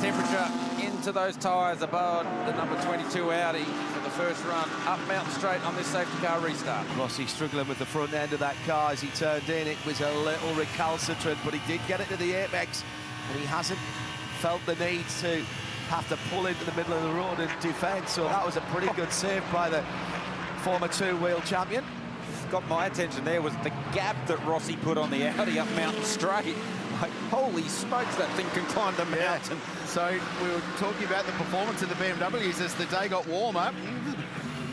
temperature into those tyres above the number 22 Audi for the first run up Mountain Straight on this safety car restart. Rossi struggling with the front end of that car as he turned in. It was a little recalcitrant, but he did get it to the apex, and he hasn't felt the need to have to pull into the middle of the road and defend. So that was a pretty good save by the former two-wheel champion. Got my attention there was the gap that Rossi put on the Audi up Mountain Straight. Like, holy smokes, that thing can climb the mountain. So we were talking about the performance of the BMWs as the day got warmer.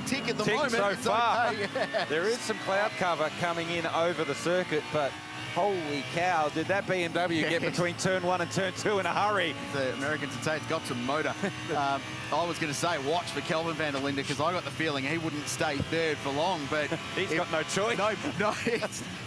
Tick at the moment. So far. Okay, yeah. There is some cloud cover coming in over the circuit, but holy cow, did that BMW get between turn 1 and turn 2 in a hurry? The American Tatate's got some motor. I was going to say watch for Kelvin van der Linde, because I got the feeling he wouldn't stay third for long, but he's got no choice. No,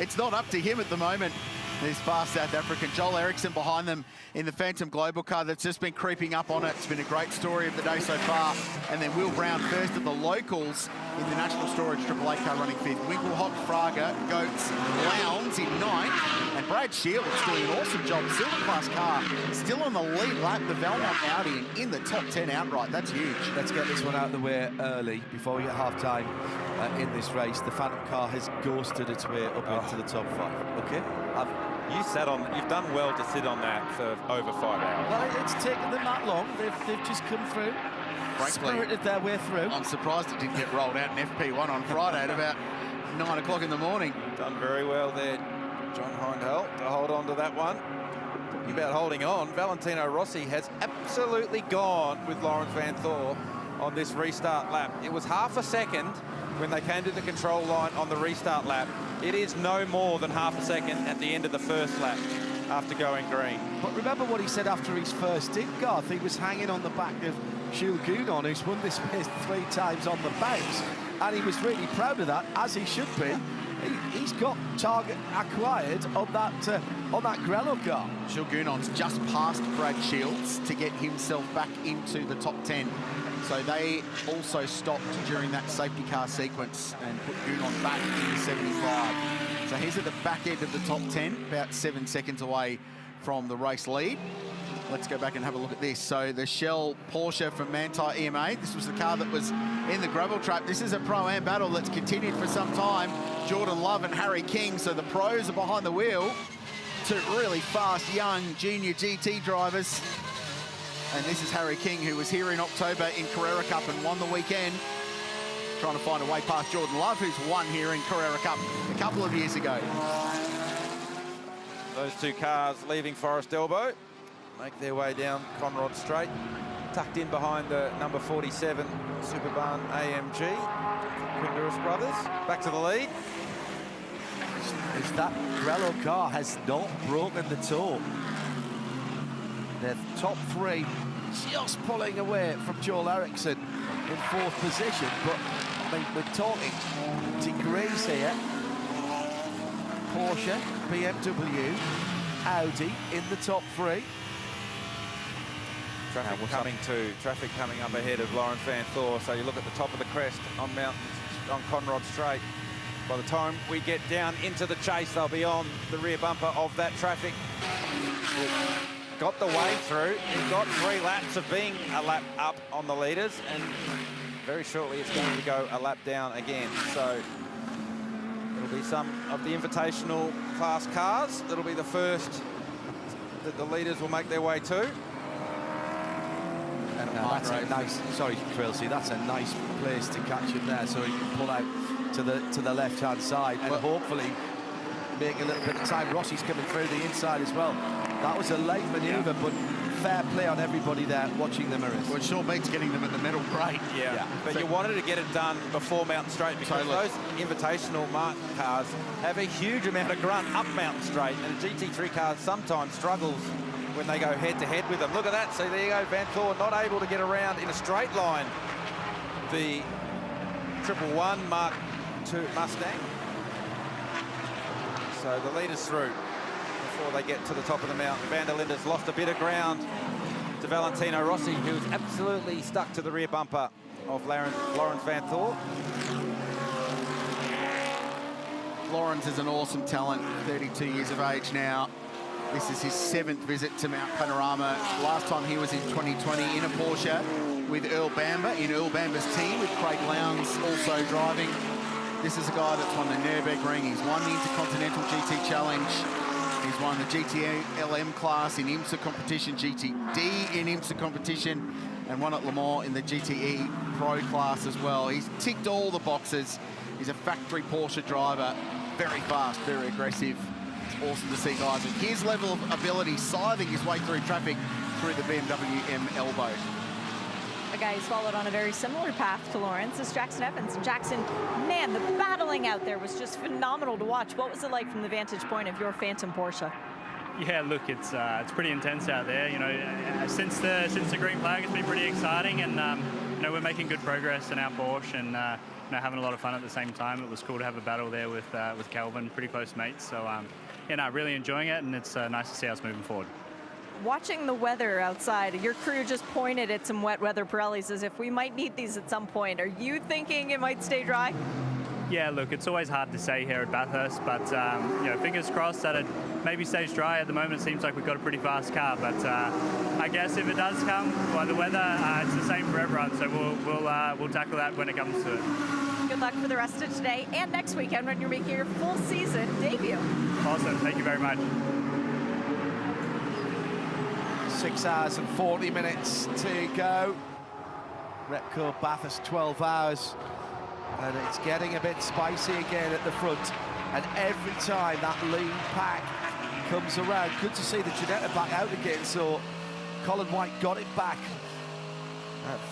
it's not up to him at the moment. There's fast South African Joel Eriksson behind them in the Phantom Global car that's just been creeping up on it. It's been a great story of the day so far. And then Will Brown first of the locals in the National Storage Triple 8 car running fifth. Winkelhock, Fraga, Goetz, Lowndes in ninth. And Brad Shields doing an awesome job. Silver class car still on the lead lap. The Valmont Audi in the top 10 outright. That's huge. Let's get this one out of the way early before we get half-time in this race. The Phantom car has ghosted its way up into the top 5. Okay? You've done well to sit on that for over 5 hours. Well, it's taken them that long. They've just come through, spirited their way through. I'm surprised it didn't get rolled out in FP1 on Friday at about 9 o'clock in the morning. Done very well there, John Hindhell, to hold on to that one. Talking about holding on, Valentino Rossi has absolutely gone with Lawrence Van Thor on this restart lap. It was half a second when they came to the control line on the restart lap. It is no more than half a second at the end of the first lap after going green. But remember what he said after his first stint, Garth. He was hanging on the back of Jules Gounon, who's won this race 3 times on the bounce, and he was really proud of that, as he should be. He's got target acquired on that Grello car. Jules Gounon's just passed Brad Shields to get himself back into the top 10. So they also stopped during that safety car sequence and put Gounon back in the 75. So he's at the back end of the top 10, about 7 seconds away from the race lead. Let's go back and have a look at this. So the Shell Porsche from Manthey EMA. This was the car that was in the gravel trap. This is a Pro-Am battle that's continued for some time. Jordan Love and Harry King. So the pros are behind the wheel. Two really fast, young junior GT drivers. And this is Harry King, who was here in October in Carrera Cup and won the weekend. Trying to find a way past Jordan Love, who's won here in Carrera Cup a couple of years ago. Those two cars leaving Forest Elbow make their way down Conrod Straight, tucked in behind the number 47 Superbarn AMG. Kundurus brothers back to the lead. As that Grello car has not broken the toe. Their top 3 just pulling away from Joel Eriksson in 4th position, but I mean, we're talking degrees here. Porsche, BMW, Audi in the top 3. Traffic coming up ahead of Lawrence Van Thor. So you look at the top of the crest on Conrod Straight. By the time we get down into the chase, they'll be on the rear bumper of that traffic. Got the way through. He's got 3 laps of being a lap up on the leaders, and very shortly it's going to go a lap down again. So it'll be some of the invitational class cars. That'll be the first that the leaders will make their way to. And that's a nice, sorry, Krilsey, that's a nice place to catch him there, so he can pull out to the left-hand side and hopefully make a little bit of time. Rossi's coming through the inside as well. That was a late manoeuvre, but fair play on everybody there watching the mirrors. Well, it sure beats getting them at the middle great. Yeah. But so you wanted to get it done before Mountain Straight, because those invitational Martin cars have a huge amount of grunt up Mountain Straight, and a GT3 car sometimes struggles when they go head-to-head with them. Look at that. See, there you go, Van Thor not able to get around in a straight line the 111 Mark II Mustang. So the leader's through before they get to the top of the mountain. Van der Linde's lost a bit of ground to Valentino Rossi, who's absolutely stuck to the rear bumper of Lawrence Van Thor. Lawrence is an awesome talent, 32 years of age now. This is his 7th visit to Mount Panorama. Last time he was in 2020 in a Porsche with Earl Bamber, in Earl Bamber's team, with Craig Lowndes also driving. This is a guy that's won the Nürburgring. He's won the Intercontinental GT Challenge. He's won the GT LM class in IMSA competition, GTD in IMSA competition, and won at Le Mans in the GTE Pro class as well. He's ticked all the boxes. He's a factory Porsche driver, very fast, very aggressive. It's awesome to see guys at his level of ability scything his way through traffic through the BMW M Elbow. A guy who's followed on a very similar path to Lawrence is Jackson Evans. Jackson, man, the battling out there was just phenomenal to watch. What was it like from the vantage point of your Phantom Porsche? Yeah, look, it's pretty intense out there. You know, since the green flag, it's been pretty exciting, and you know, we're making good progress in our Porsche, and you know, having a lot of fun at the same time. It was cool to have a battle there with Calvin, pretty close mates. So yeah, no, really enjoying it, and it's nice to see us moving forward. Watching the weather outside, your crew just pointed at some wet weather Pirellis as if we might need these at some point. Are you thinking it might stay dry? Yeah, look, it's always hard to say here at Bathurst, but you know, fingers crossed that it maybe stays dry. At the moment, it seems like we've got a pretty fast car, but I guess if it does come by the weather, it's the same for everyone. So we'll tackle that when it comes to it. Good luck for the rest of today and next weekend when you're making your full season debut. Awesome, thank you very much. 6 hours and 40 minutes to go. Repco Bathurst 12 hours. And it's getting a bit spicy again at the front. And every time that lean pack comes around, good to see the Ginetta back out again. So Colin White got it back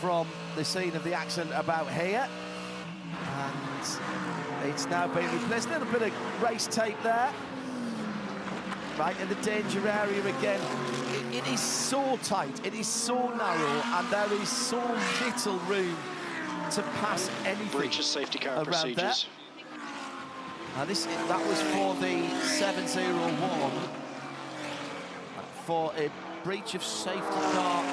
from the scene of the accident about here. And it's now been replaced. A little bit of race tape there. Right in the danger area again. It is so tight, it is so narrow, and there is so little room to pass anything. Breach of safety car around procedures. There. And that was for the 701 for a breach of safety car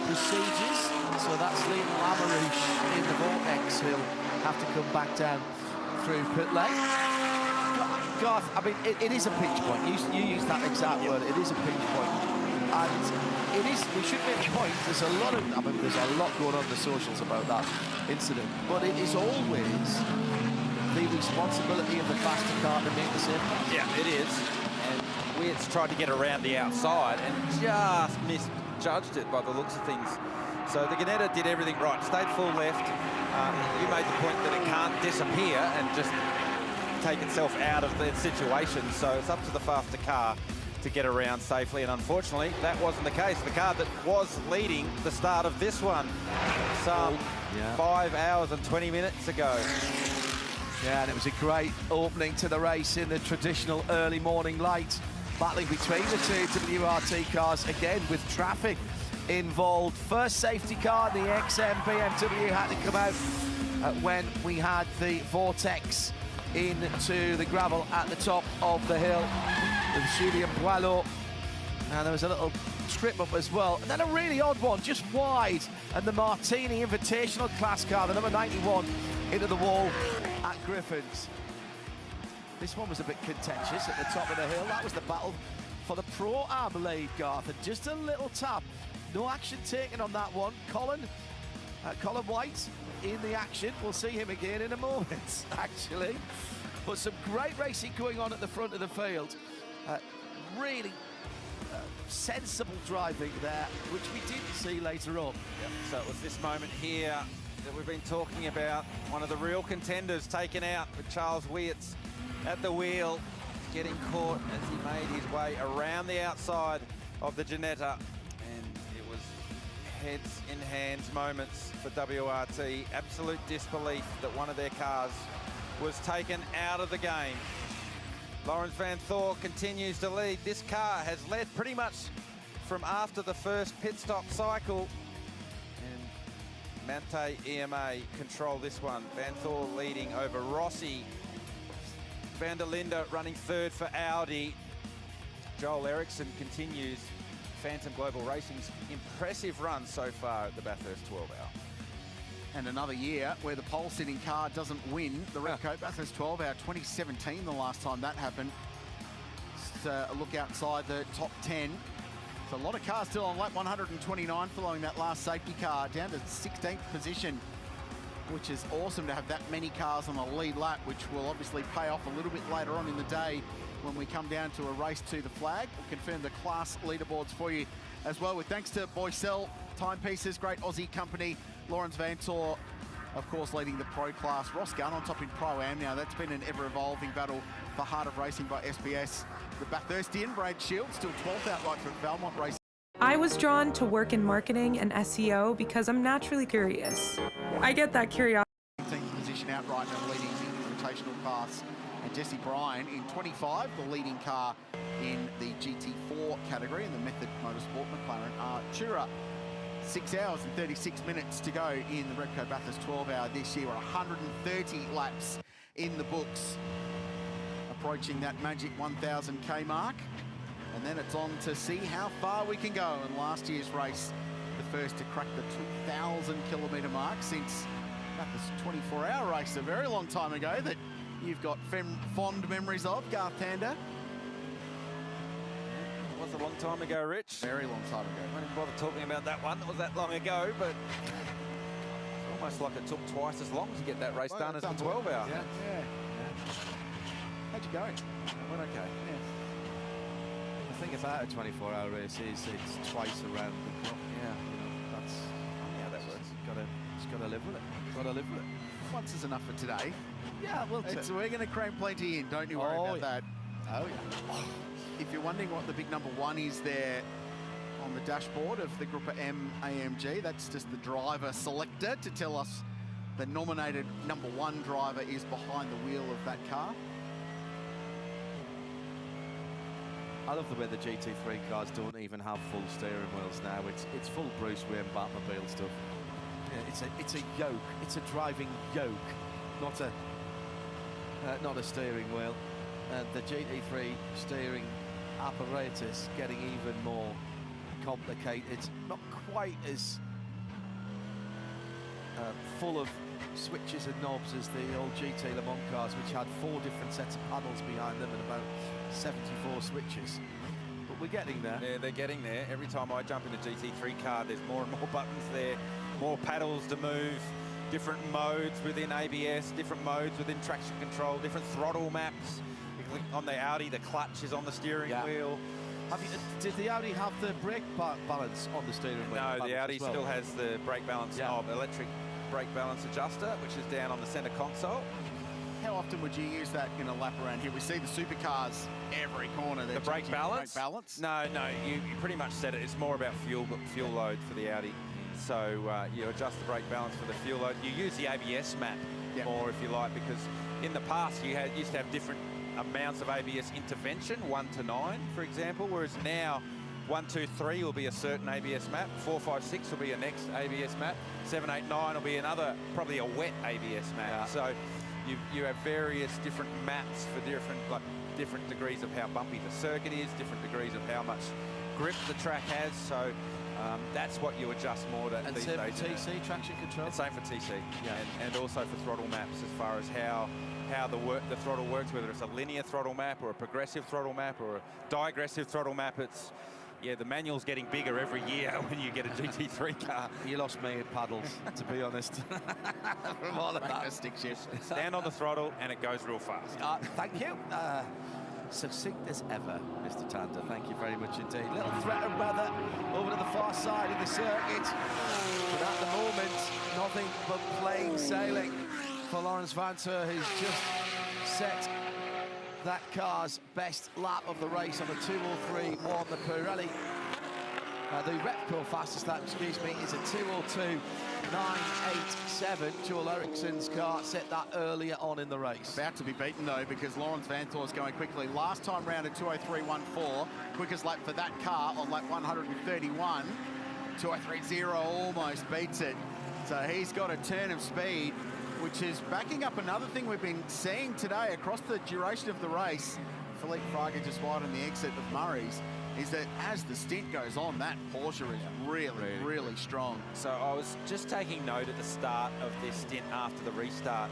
procedures. So that's Liam Lamoureux in the vortex. He'll have to come back down through pit lane. Garth, I mean, it is a pinch point. You use that exact word. It is a pinch point, and it is. We should make a point. There's a lot going on in the socials about that incident, but it is always the responsibility of the faster car to make the safety. Yeah, it is. And Weirt's tried to get around the outside and just misjudged it by the looks of things. So the Ginetta did everything right. Stayed full left. You made the point that it can't disappear and just take itself out of the situation, so it's up to the faster car to get around safely, and unfortunately that wasn't the case. The car that was leading the start of this one some 5 hours and 20 minutes ago. Yeah, and it was a great opening to the race in the traditional early morning light, battling between the two WRT cars again with traffic involved. First safety car, the XM BMW had to come out when we had the vortex into the gravel at the top of the hill with Julien Boileau, and there was a little trip up as well, and then a really odd one just wide, and the Martini Invitational class car, the number 91, into the wall at Griffins. This one was a bit contentious at the top of the hill. That was the battle for the Pro Am lead, Garth, and just a little tap, no action taken on that one. Colin White in the action. We'll see him again in a moment, actually. But some great racing going on at the front of the field. Really sensible driving there, which we didn't see later on. Yep. So it was this moment here that we've been talking about. One of the real contenders taken out with Charles Weirts at the wheel, getting caught as he made his way around the outside of the Ginetta. Heads in hands moments for WRT. Absolute disbelief that one of their cars was taken out of the game. Lawrence Van Thor continues to lead. This car has led pretty much from after the first pit stop cycle. And Mante EMA control this one. Van Thor leading over Rossi. Van der Linde running third for Audi. Joel Eriksson continues Phantom Global Racing's impressive run so far at the Bathurst 12 Hour. And another year where the pole-sitting car doesn't win the Repco Bathurst 12 Hour. 2017, the last time that happened. a look outside the top 10. So a lot of cars still on lap 129 following that last safety car, down to 16th position, which is awesome to have that many cars on a lead lap, which will obviously pay off a little bit later on in the day when we come down to a race to the flag. We'll confirm the class leaderboards for you as well, with thanks to Boycell Timepieces, great Aussie company. Lawrence Vantor, of course, leading the pro class. Ross Gunn on top in Pro-Am now. That's been an ever-evolving battle for Heart of Racing by SBS. The Bathurstian, Brad Shields, still 12th outright for Valmont Racing. I was drawn to work in marketing and SEO because I'm naturally curious. I get that curiosity. 18th position outright in the leading invitational class. And Jesse Bryan in 25, the leading car in the GT4 category in the Method Motorsport McLaren Artura. 6 hours and 36 minutes to go in the Repco Bathurst 12 hour this year. We're 130 laps in the books, approaching that magic 1,000k mark. And then it's on to see how far we can go in last year's race, the first to crack the 2,000 kilometre mark since Bathurst 24-hour race a very long time ago that you've got fond memories of, Garth Tander. It was a long time ago, Rich. Very long time ago. I didn't bother talking about that one. It was that long ago, but it's almost like it took twice as long to get that race done as the 12 hour. Yeah. How'd you go? It went okay. Yeah. The thing about a 24-hour race is it's twice around the clock. Yeah. You know, that's Yeah, that works. just gotta live with it. Gotta live with it. Once is enough for today. Yeah, we're We're going to cram plenty in. Don't you worry about that. Oh yeah. If you're wondering what the big number one is there on the dashboard of the Group M AMG, that's just the driver selector to tell us the nominated number one driver is behind the wheel of that car. I love the way the GT3 cars don't even have full steering wheels now. It's full Bruce Wayne Batmobile stuff. Yeah, it's a yoke. It's a driving yoke, not a steering wheel. The GT3 steering apparatus getting even more complicated. Not quite as full of switches and knobs as the old GT Le Mans cars, which had 4 different sets of panels behind them and about 74 switches. But we're getting there. Yeah, they're getting there. Every time I jump in a GT3 car, there's more and more buttons there, more paddles to move, different modes within ABS, different modes within traction control, different throttle maps. On the Audi, the clutch is on the steering wheel. Did the Audi have the brake balance on the steering wheel? No, the Audi still has the brake balance knob, electric brake balance adjuster, which is down on the centre console. How often would you use that in a lap around here? We see the supercars every corner. The brake balance? Brake balance? No, you pretty much said it. It's more about fuel load for the Audi. So you adjust the brake balance for the fuel load. You use the ABS map more if you like, because in the past you used to have different amounts of ABS intervention, 1 to 9, for example, whereas now 1, 2, 3 will be a certain ABS map, 4, 5, 6 will be a next ABS map, 7, 8, 9 will be another, probably a wet ABS map. Yeah. So you have various different maps for different degrees of how bumpy the circuit is, different degrees of how much grip the track has. So that's what you adjust more to these days. And same for TC, traction control? And same for TC, and also for throttle maps as far as how the throttle works, whether it's a linear throttle map or a progressive throttle map or a digressive throttle map. The manual's getting bigger every year when you get a GT3 car. You lost me at paddles, to be honest. From all of that stick shift. Stand on the throttle and it goes real fast. Thank you. Succinct as ever, Mr. Tander. Thank you very much indeed. Little threat of weather over to the far side of the circuit. But at the moment, nothing but plain sailing for Lawrence Vantor, who's just set that car's best lap of the race on a 2:03.1. The Pirelli, the Repco fastest lap, is a 2:02.987. Joel Ericsson's car set that earlier on in the race. About to be beaten though, because Lawrence Vantor's going quickly. Last time round at 2:03.14, quickest lap for that car on lap 131. 2:03.0 almost beats it. So he's got a turn of speed, which is backing up another thing we've been seeing today across the duration of the race. Philippe Fraga just wide on the exit of Murray's, is that as the stint goes on, that Porsche is really strong. So I was just taking note at the start of this stint after the restart.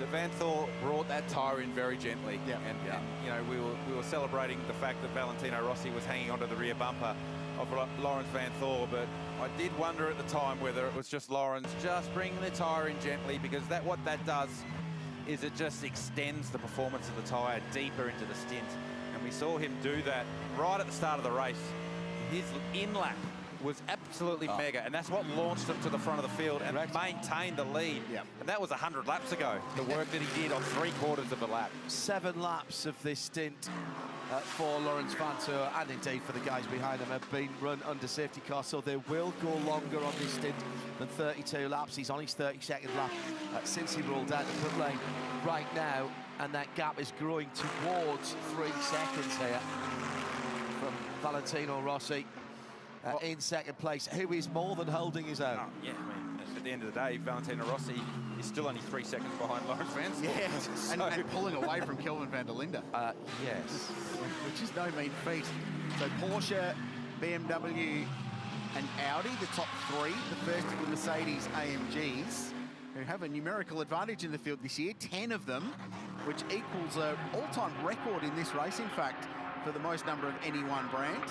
that Van Thor brought that tyre in very gently. Yeah. And you know, we were celebrating the fact that Valentino Rossi was hanging onto the rear bumper of Lawrence Van Thor, but I did wonder at the time whether it was just Lawrence just bringing the tyre in gently, because what that does is it just extends the performance of the tyre deeper into the stint. And we saw him do that right at the start of the race. His in-lap was absolutely mega, and that's what launched him to the front of the field and maintained the lead. Yep. And that was 100 laps ago, the work that he did on 3/4 of a lap. 7 laps of this stint for Lawrence Van Thor, and indeed for the guys behind him, have been run under safety car, so they will go longer on this stint than 32 laps. He's on his 32nd lap since he rolled out the pit lane right now, and that gap is growing towards 3 seconds here from Valentino Rossi in second place, who is more than holding his own. Oh, yeah, I mean, at the end of the day, Valentino Rossi is still only 3 seconds behind Lawrence Van Thor. Yeah, So- and pulling away from Kelvin van der Linde. Yes. Which is no mean feat. So Porsche, BMW and Audi, the top 3. The first of the Mercedes AMGs, who have a numerical advantage in the field this year, 10 of them, which equals an all-time record in this race, in fact, for the most number of any one brand.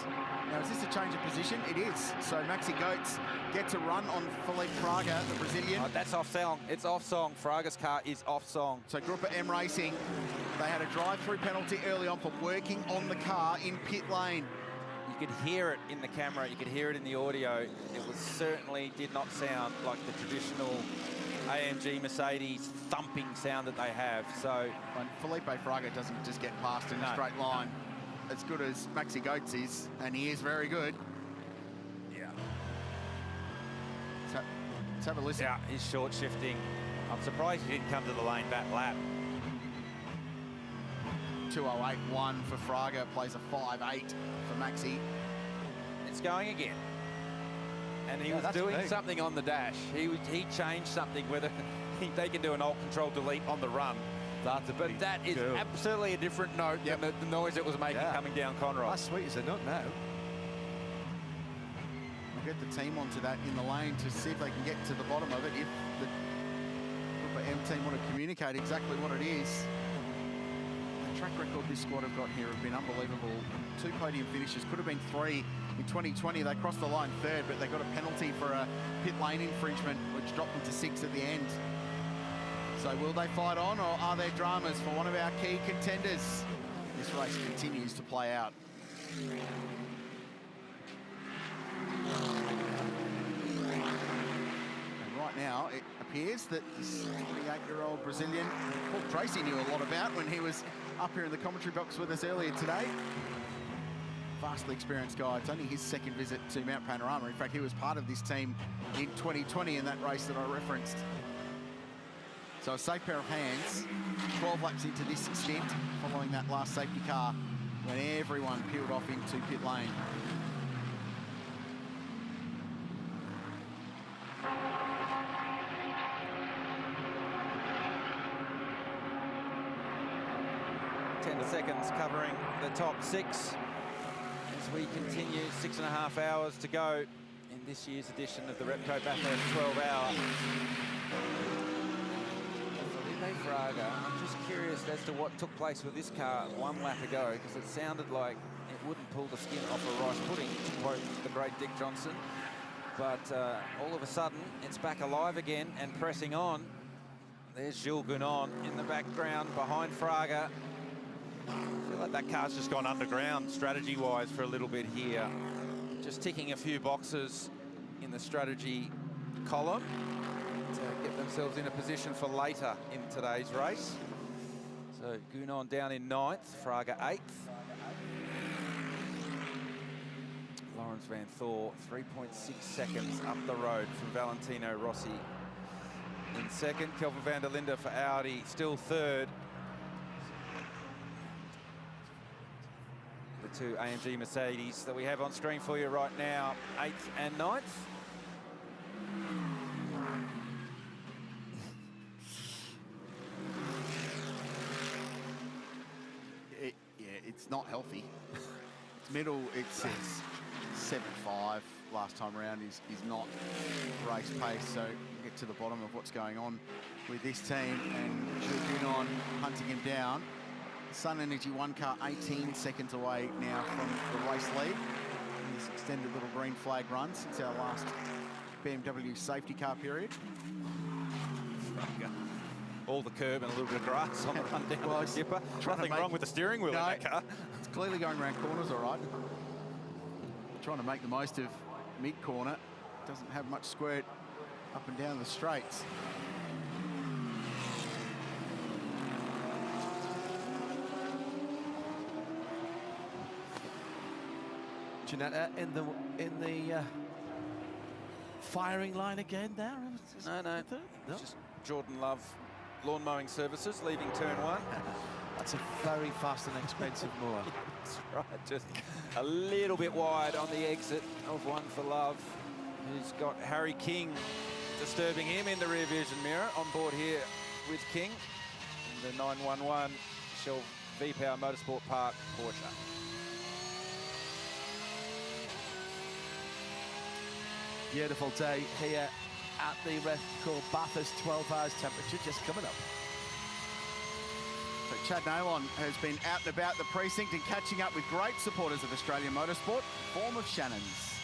Now, is this a change of position? It is. So Maxi Goetz gets a run on Felipe Fraga, the Brazilian. That's off song. It's off song. Fraga's car is off song. So Grupa M Racing, they had a drive-through penalty early on for working on the car in pit lane. You could hear it in the camera, you could hear it in the audio. It was certainly did not sound like the traditional AMG Mercedes thumping sound that they have. So And Felipe Fraga doesn't just get past in a straight line. As good as Maxi Goetz is, and he is very good. yeah, Let's have a listen. yeah, he's short shifting. I'm surprised he didn't come to the lane that lap. 2:08.1 for Fraga, plays a 5:8 for Maxi. It's going again. And he was that's doing big. something on the dash. He changed something, whether they can do an alt control delete on the run. That's a But that is absolutely a different note than the noise it was making coming down Conrod. That's sweet as a nut now. We'll get the team onto that in the lane to see if they can get to the bottom of it, if the Grupa M team want to communicate exactly what it is. The track record this squad have got here have been unbelievable. 2 podium finishes, could have been 3 in 2020. They crossed the line 3rd, but they got a penalty for a pit lane infringement, which dropped them to 6th at the end. So will they fight on, or are there dramas for one of our key contenders? This race continues to play out. And right now, it appears that this 28-year-old Brazilian, Paul Tracy knew a lot about when he was up here in the commentary box with us earlier today. Vastly experienced guy. It's only his 2nd visit to Mount Panorama. In fact, he was part of this team in 2020 in that race that I referenced. So a safe pair of hands, 12 laps into this stint, following that last safety car when everyone peeled off into pit lane. Seconds covering the top 6 as we continue. 6.5 hours to go in this year's edition of the Repco Bathurst 12 Hour. Felipe Fraga, I'm just curious as to what took place with this car 1 lap ago, because it sounded like it wouldn't pull the skin off a rice pudding, to quote the great Dick Johnson. But all of a sudden, it's back alive again and pressing on. There's Jules Gounon in the background behind Fraga. I feel like that car's just gone underground strategy-wise for a little bit here. Just ticking a few boxes in the strategy column to get themselves in a position for later in today's race. So Gounon down in 9th, Fraga 8th. Lawrence Van Thor 3.6 seconds up the road from Valentino Rossi in 2nd. Kelvin van der Linde for Audi still 3rd. The 2 AMG Mercedes that we have on screen for you right now, 8th and 9th. Yeah, it's not healthy. It's middle, it's 7.5. last time around is not race pace. So we'll get to the bottom of what's going on with this team, and Jude on hunting him down. Sun Energy one car 18 seconds away now from the race lead in this extended little green flag run since our last BMW safety car period. All the curb and a little bit of grass on the run down Well, the skipper. trying to Nothing wrong with the steering wheel in that car. It's clearly going around corners all right. Trying to make the most of mid-corner. Doesn't have much squirt up and down the straights. Janetta in the firing line again there. No. It's just Jordan Love Lawn Mowing Services leaving turn 1. That's a very fast and expensive mower. That's right, just a little bit wide on the exit of One for Love. He's got Harry King disturbing him in the rear vision mirror on board here with King in the 911 Shell V-Power Motorsport Park Porsche. Beautiful day here at the record Bathurst, 12 hours temperature just coming up. So Chad Nalon has been out and about the precinct and catching up with great supporters of Australian motorsport, form of Shannon's.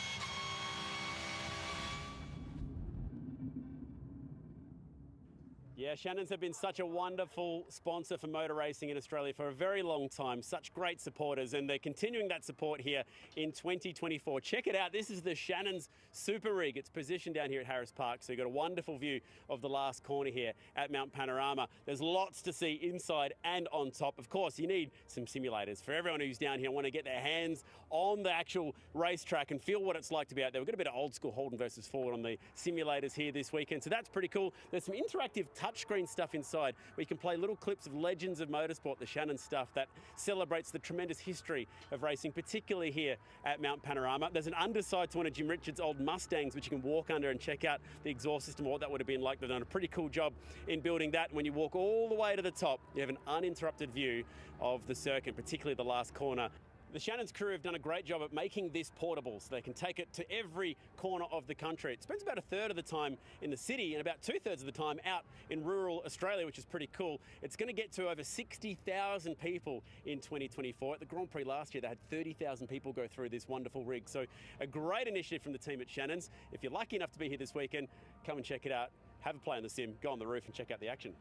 Yeah, Shannon's have been such a wonderful sponsor for motor racing in Australia for a very long time. Such great supporters, and they're continuing that support here in 2024. Check it out. This is the Shannon's Super Rig. It's positioned down here at Harris Park, so you've got a wonderful view of the last corner here at Mount Panorama. There's lots to see inside and on top. Of course, you need some simulators for everyone who's down here and want to get their hands on the actual racetrack and feel what it's like to be out there. We've got a bit of old school Holden versus Ford on the simulators here this weekend, so that's pretty cool. There's some interactive touchscreen stuff inside where you can play little clips of legends of motorsport, the Shannon stuff that celebrates the tremendous history of racing, particularly here at Mount Panorama. There's an underside to one of Jim Richards' old Mustangs, which you can walk under and check out the exhaust system, what that would have been like. They've done a pretty cool job in building that. When you walk all the way to the top, you have an uninterrupted view of the circuit, particularly the last corner. The Shannon's crew have done a great job at making this portable so they can take it to every corner of the country. It spends about a third of the time in the city and about 2/3 of the time out in rural Australia, which is pretty cool. It's going to get to over 60,000 people in 2024. At the Grand Prix last year, they had 30,000 people go through this wonderful rig. So a great initiative from the team at Shannon's. If you're lucky enough to be here this weekend, come and check it out. Have a play on the sim, go on the roof and check out the action.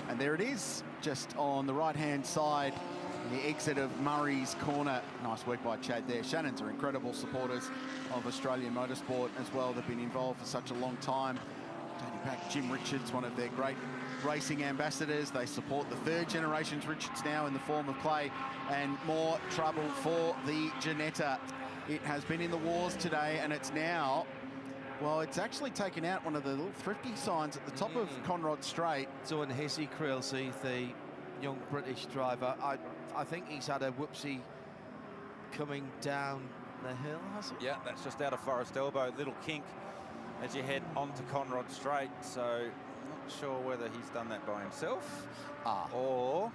And there it is, just on the right-hand side, the exit of Murray's Corner. Nice work by Chad there. Shannon's are incredible supporters of Australian motorsport as well. They've been involved for such a long time. Dating back, Jim Richards, one of their great racing ambassadors. They support the third generation's Richards now in the form of Clay, and more trouble for the Janetta. It has been in the wars today, and it's now, well, it's actually taken out one of the little thrifty signs at the top of Conrod Straight. So in Hissy Creelsey, the young British driver, I think he's had a whoopsie coming down the hill, has he? Yeah, that's just out of Forest Elbow. Little kink as you head onto Conrod Straight. So not sure whether he's done that by himself or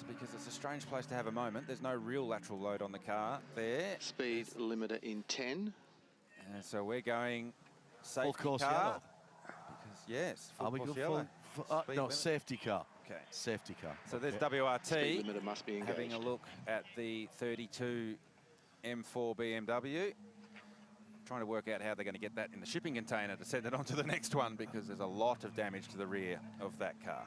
because it's a strange place to have a moment. There's no real lateral load on the car there. Speed limiter in 10. So we're going safety Full course car. yellow. Because, yes, full Are we course good yellow. no, limit. safety car. Okay. Safety car. So there's Speed WRT limiter must be engaged. having a look at the 32 M4 BMW. Trying to work out how they're going to get that in the shipping container to send it on to the next one, because there's a lot of damage to the rear of that car.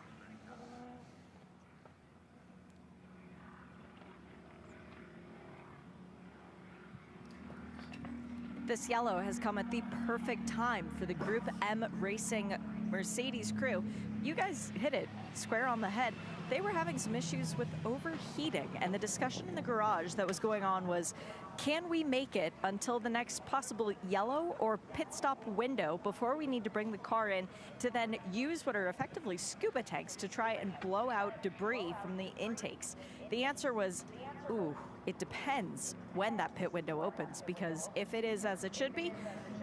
This yellow has come at the perfect time for the Group M Racing Mercedes crew. You guys hit it square on the head. They were having some issues with overheating, and the discussion in the garage that was going on was, can we make it until the next possible yellow or pit stop window before we need to bring the car in to then use what are effectively scuba tanks to try and blow out debris from the intakes? The answer was, ooh, it depends when that pit window opens, because if it is as it should be,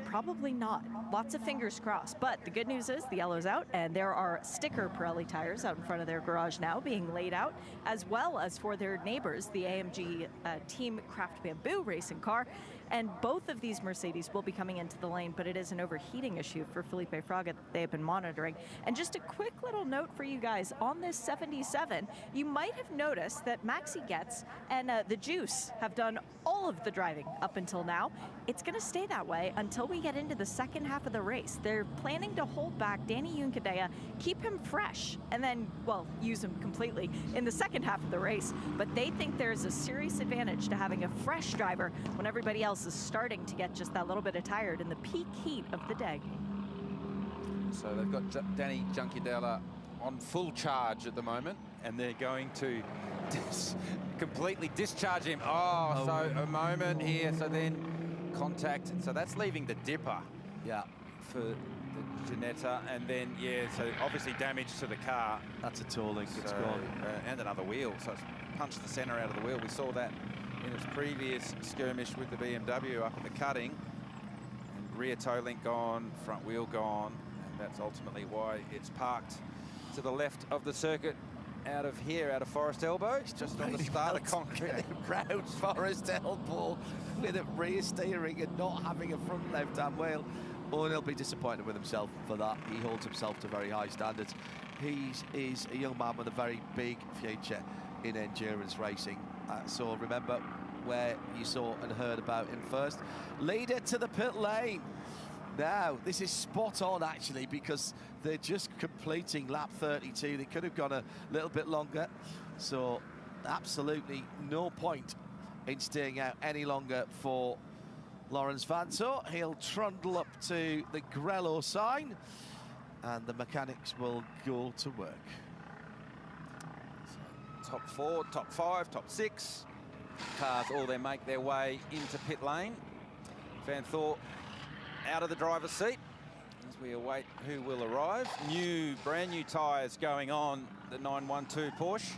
Probably not. Lots of fingers crossed. But the good news is the yellow's out, and there are sticker Pirelli tires out in front of their garage now being laid out, as well as for their neighbors, the AMG Team Craft Bamboo racing car. And both of these Mercedes will be coming into the lane, but it is an overheating issue for Felipe Fraga that they have been monitoring. And just a quick little note for you guys, on this 77, you might have noticed that Maxi Getz and the Juice have done all of the driving up until now. It's going to stay that way until we get into the second half of the race. They're planning to hold back Danny Juncadella, keep him fresh, and then, well, use him completely in the second half of the race. But they think there's a serious advantage to having a fresh driver when everybody else is starting to get just that little bit of tired in the peak heat of the day. So they've got Danny Juncadella on full charge at the moment, and they're going to completely discharge him. So a moment here, so then contact. So that's leaving the dipper. Yeah. For the Ginetta, and then, so obviously damage to the car. That's a toe link, it's So, gone. and another wheel, so it's punched the centre out of the wheel. We saw that in its previous skirmish with the BMW up at the cutting. And rear toe link gone, front wheel gone, and that's ultimately why it's parked to the left of the circuit out of here, out of Forest Elbow. It's just on the start of concrete. Round Forest Elbow with a rear steering and not having a front left-hand wheel. Oh, and he'll be disappointed with himself for that. He holds himself to very high standards. He is a young man with a very big future in endurance racing. So remember where you saw and heard about him first. Leader to the pit lane. Now, this is spot on, actually, because they're just completing lap 32. They could have gone a little bit longer. So absolutely no point in staying out any longer for Lawrence Vanthoor. He'll trundle up to the Grello sign, and the mechanics will go to work. So, top 4, top 5, top 6. Cars all they make their way into pit lane. Vanthoor out of the driver's seat as we await who will arrive. Brand new tyres going on the 912 Porsche.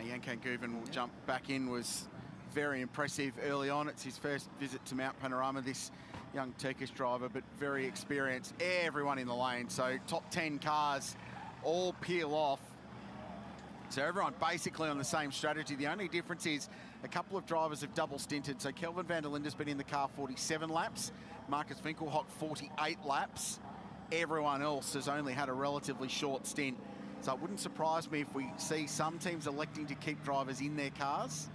Yankan Guven will jump back in, was very impressive early on. It's his first visit to Mount Panorama, this young Turkish driver, but very experienced. Everyone in the lane, so top 10 cars all peel off. So everyone basically on the same strategy. The only difference is a couple of drivers have double stinted. So Kelvin van der Linde's been in the car 47 laps, Marcus Winkelhock 48 laps. Everyone else has only had a relatively short stint. So it wouldn't surprise me if we see some teams electing to keep drivers in their cars.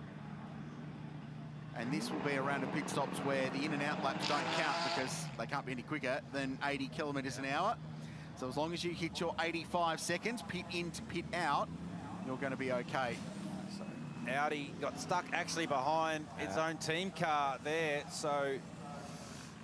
And this will be a round of pit stops where the in and out laps don't count because they can't be any quicker than 80 kilometres an hour. So as long as you hit your 85 seconds, pit in to pit out, you're going to be okay. So Audi got stuck actually behind its own team car there. So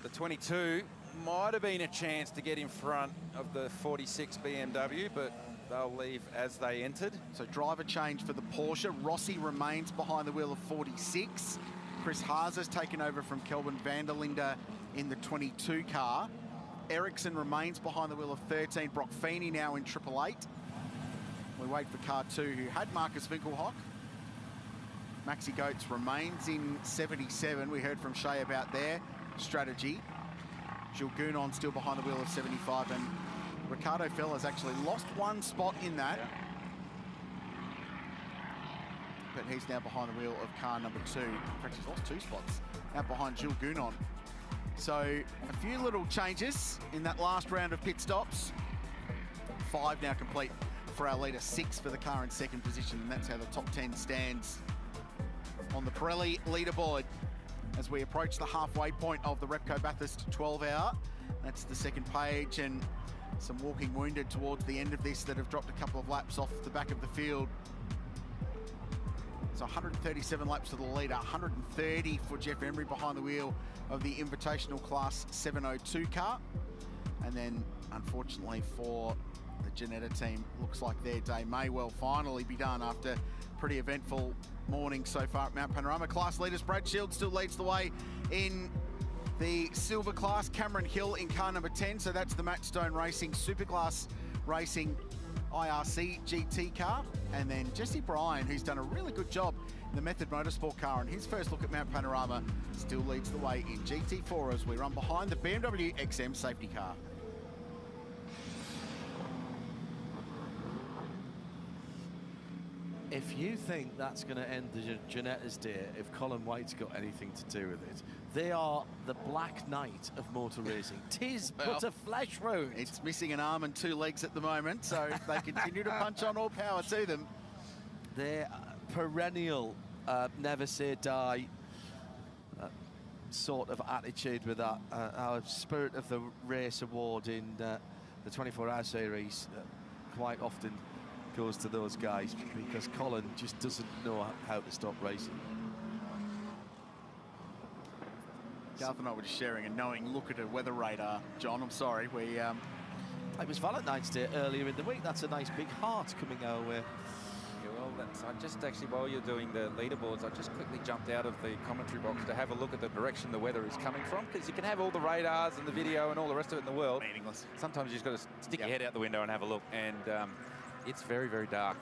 the 22 might have been a chance to get in front of the 46 BMW, but they'll leave as they entered. So driver change for the Porsche. Rossi remains behind the wheel of 46. Chris Haas's taken over from Kelvin van der Linde in the 22 car. Ericsson remains behind the wheel of 13. Brock Feeney now in 888. We wait for car 2, who had Marcus Winkelhock. Maxi Goetz remains in 77. We heard from Shea about their strategy. Jules Gounon still behind the wheel of 75, and Ricardo Fella's actually lost one spot in that. Yeah. But he's now behind the wheel of car number 2. In fact, he's lost 2 spots. Now behind Jules Gounon. So a few little changes in that last round of pit stops. 5 now complete for our leader, 6 for the car in second position, and that's how the top 10 stands on the Pirelli leaderboard as we approach the halfway point of the Repco Bathurst 12 hour. That's the second page, and some walking wounded towards the end of this that have dropped a couple of laps off the back of the field. So 137 laps for the leader, 130 for Jeff Emery behind the wheel of the Invitational Class 702 car. And then, unfortunately for the Ginetta team, looks like their day may well finally be done after pretty eventful morning so far at Mount Panorama. Class leaders, Brad Shields still leads the way in the silver class. Cameron Hill in car number 10, so that's the Matt Stone Racing Superclass Racing IRC GT car, and then Jesse Bryan, who's done a really good job in the Method Motorsport car, and his first look at Mount Panorama still leads the way in GT4 as we run behind the BMW XM safety car. If you think that's going to end the Giannetta's day, if Colin White's got anything to do with it, they are the Black Knight of motor racing. Tis but a flesh wound. It's missing an arm and 2 legs at the moment, so if they continue to punch on, all power to them. They're perennial, never say die sort of attitude with that. Our Spirit of the Race award in the 24-hour series quite often goes to those guys, because Colin just doesn't know how to stop racing. Garth and I were just sharing a knowing look at a weather radar. John, I'm sorry, we... It was Valentine's Day earlier in the week. That's a nice big heart coming our way. Yeah, well, I just actually, while you're doing the leaderboards, I just quickly jumped out of the commentary box to have a look at the direction the weather is coming from, because you can have all the radars and the video and all the rest of it in the world. Meaningless. Sometimes you just got to stick your head out the window and have a look, and it's very, very dark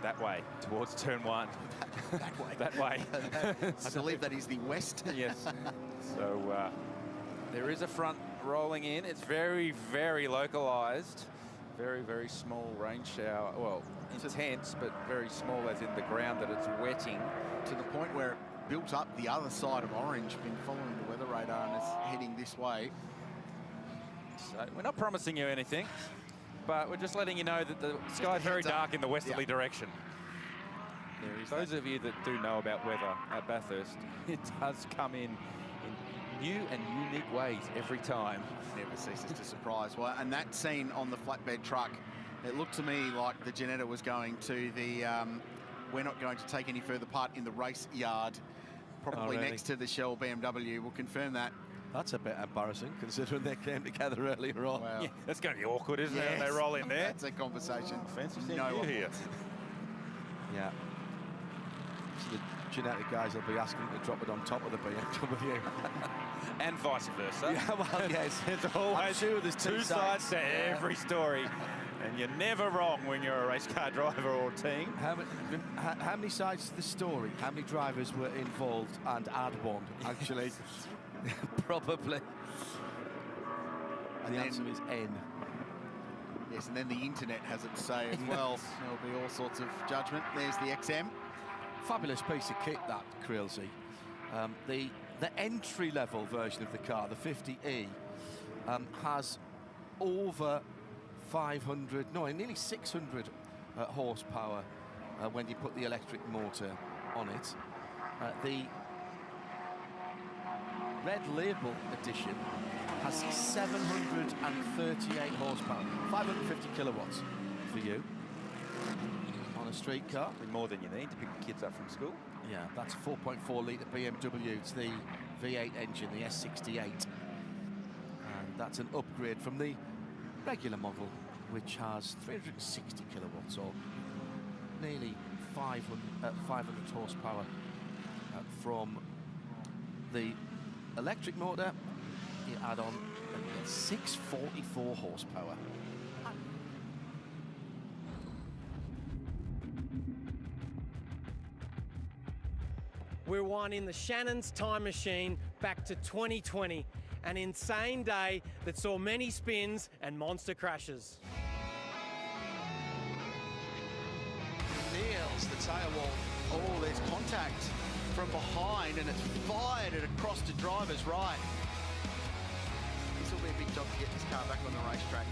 that way towards turn 1. That way. That way. I believe that is the west. Yes. So there is a front rolling in. It's very, very localized. Very, very small rain shower. Well, intense, but very small as in the ground that it's wetting. To the point where it built up the other side of Orange, been following the weather radar and is heading this way. So we're not promising you anything, but we're just letting you know that the sky's very dark in the westerly direction. There is Those of you that do know about weather at Bathurst, it does come in new and unique ways every time. Never ceases to surprise. Well, and that scene on the flatbed truck, it looked to me like the Giannetta was going to the, we're not going to take any further part in the race yard, probably next to the Shell BMW. We'll confirm that. That's a bit embarrassing, considering they came together earlier on. Well, yeah, that's going to be awkward, isn't it, when they roll in there? That's a conversation. Fancy seeing No you one here. wants. Yeah. So the genetic guys will be asking to drop it on top of the BMW. And vice versa. Yeah, well, yes. It's always I'm sure there's two sides to every story. And you're never wrong when you're a race car driver or team. How many sides to the story? How many drivers were involved and add one, actually? Probably. And the answer is N. Yes, and then the internet has its say as well. There'll be all sorts of judgment. There's the XM. Fabulous piece of kit, that, Creelsey. The entry-level version of the car, the 50E, has over 500, no, nearly 600 horsepower when you put the electric motor on it. The Red Label edition has 738 horsepower, 550 kilowatts for you on a street car. More than you need to pick the kids up from school. Yeah, that's a 4.4 litre BMW. It's the V8 engine, the S68. And that's an upgrade from the regular model, which has 360 kilowatts, or nearly 500 horsepower from the electric motor. You add on 644 horsepower. We're winding the Shannon's time machine back to 2020, an insane day that saw many spins and monster crashes. Nails the tyre wall. Oh, there's contact from behind, and it's fired it across to driver's right. This will be a big job to get this car back on the racetrack.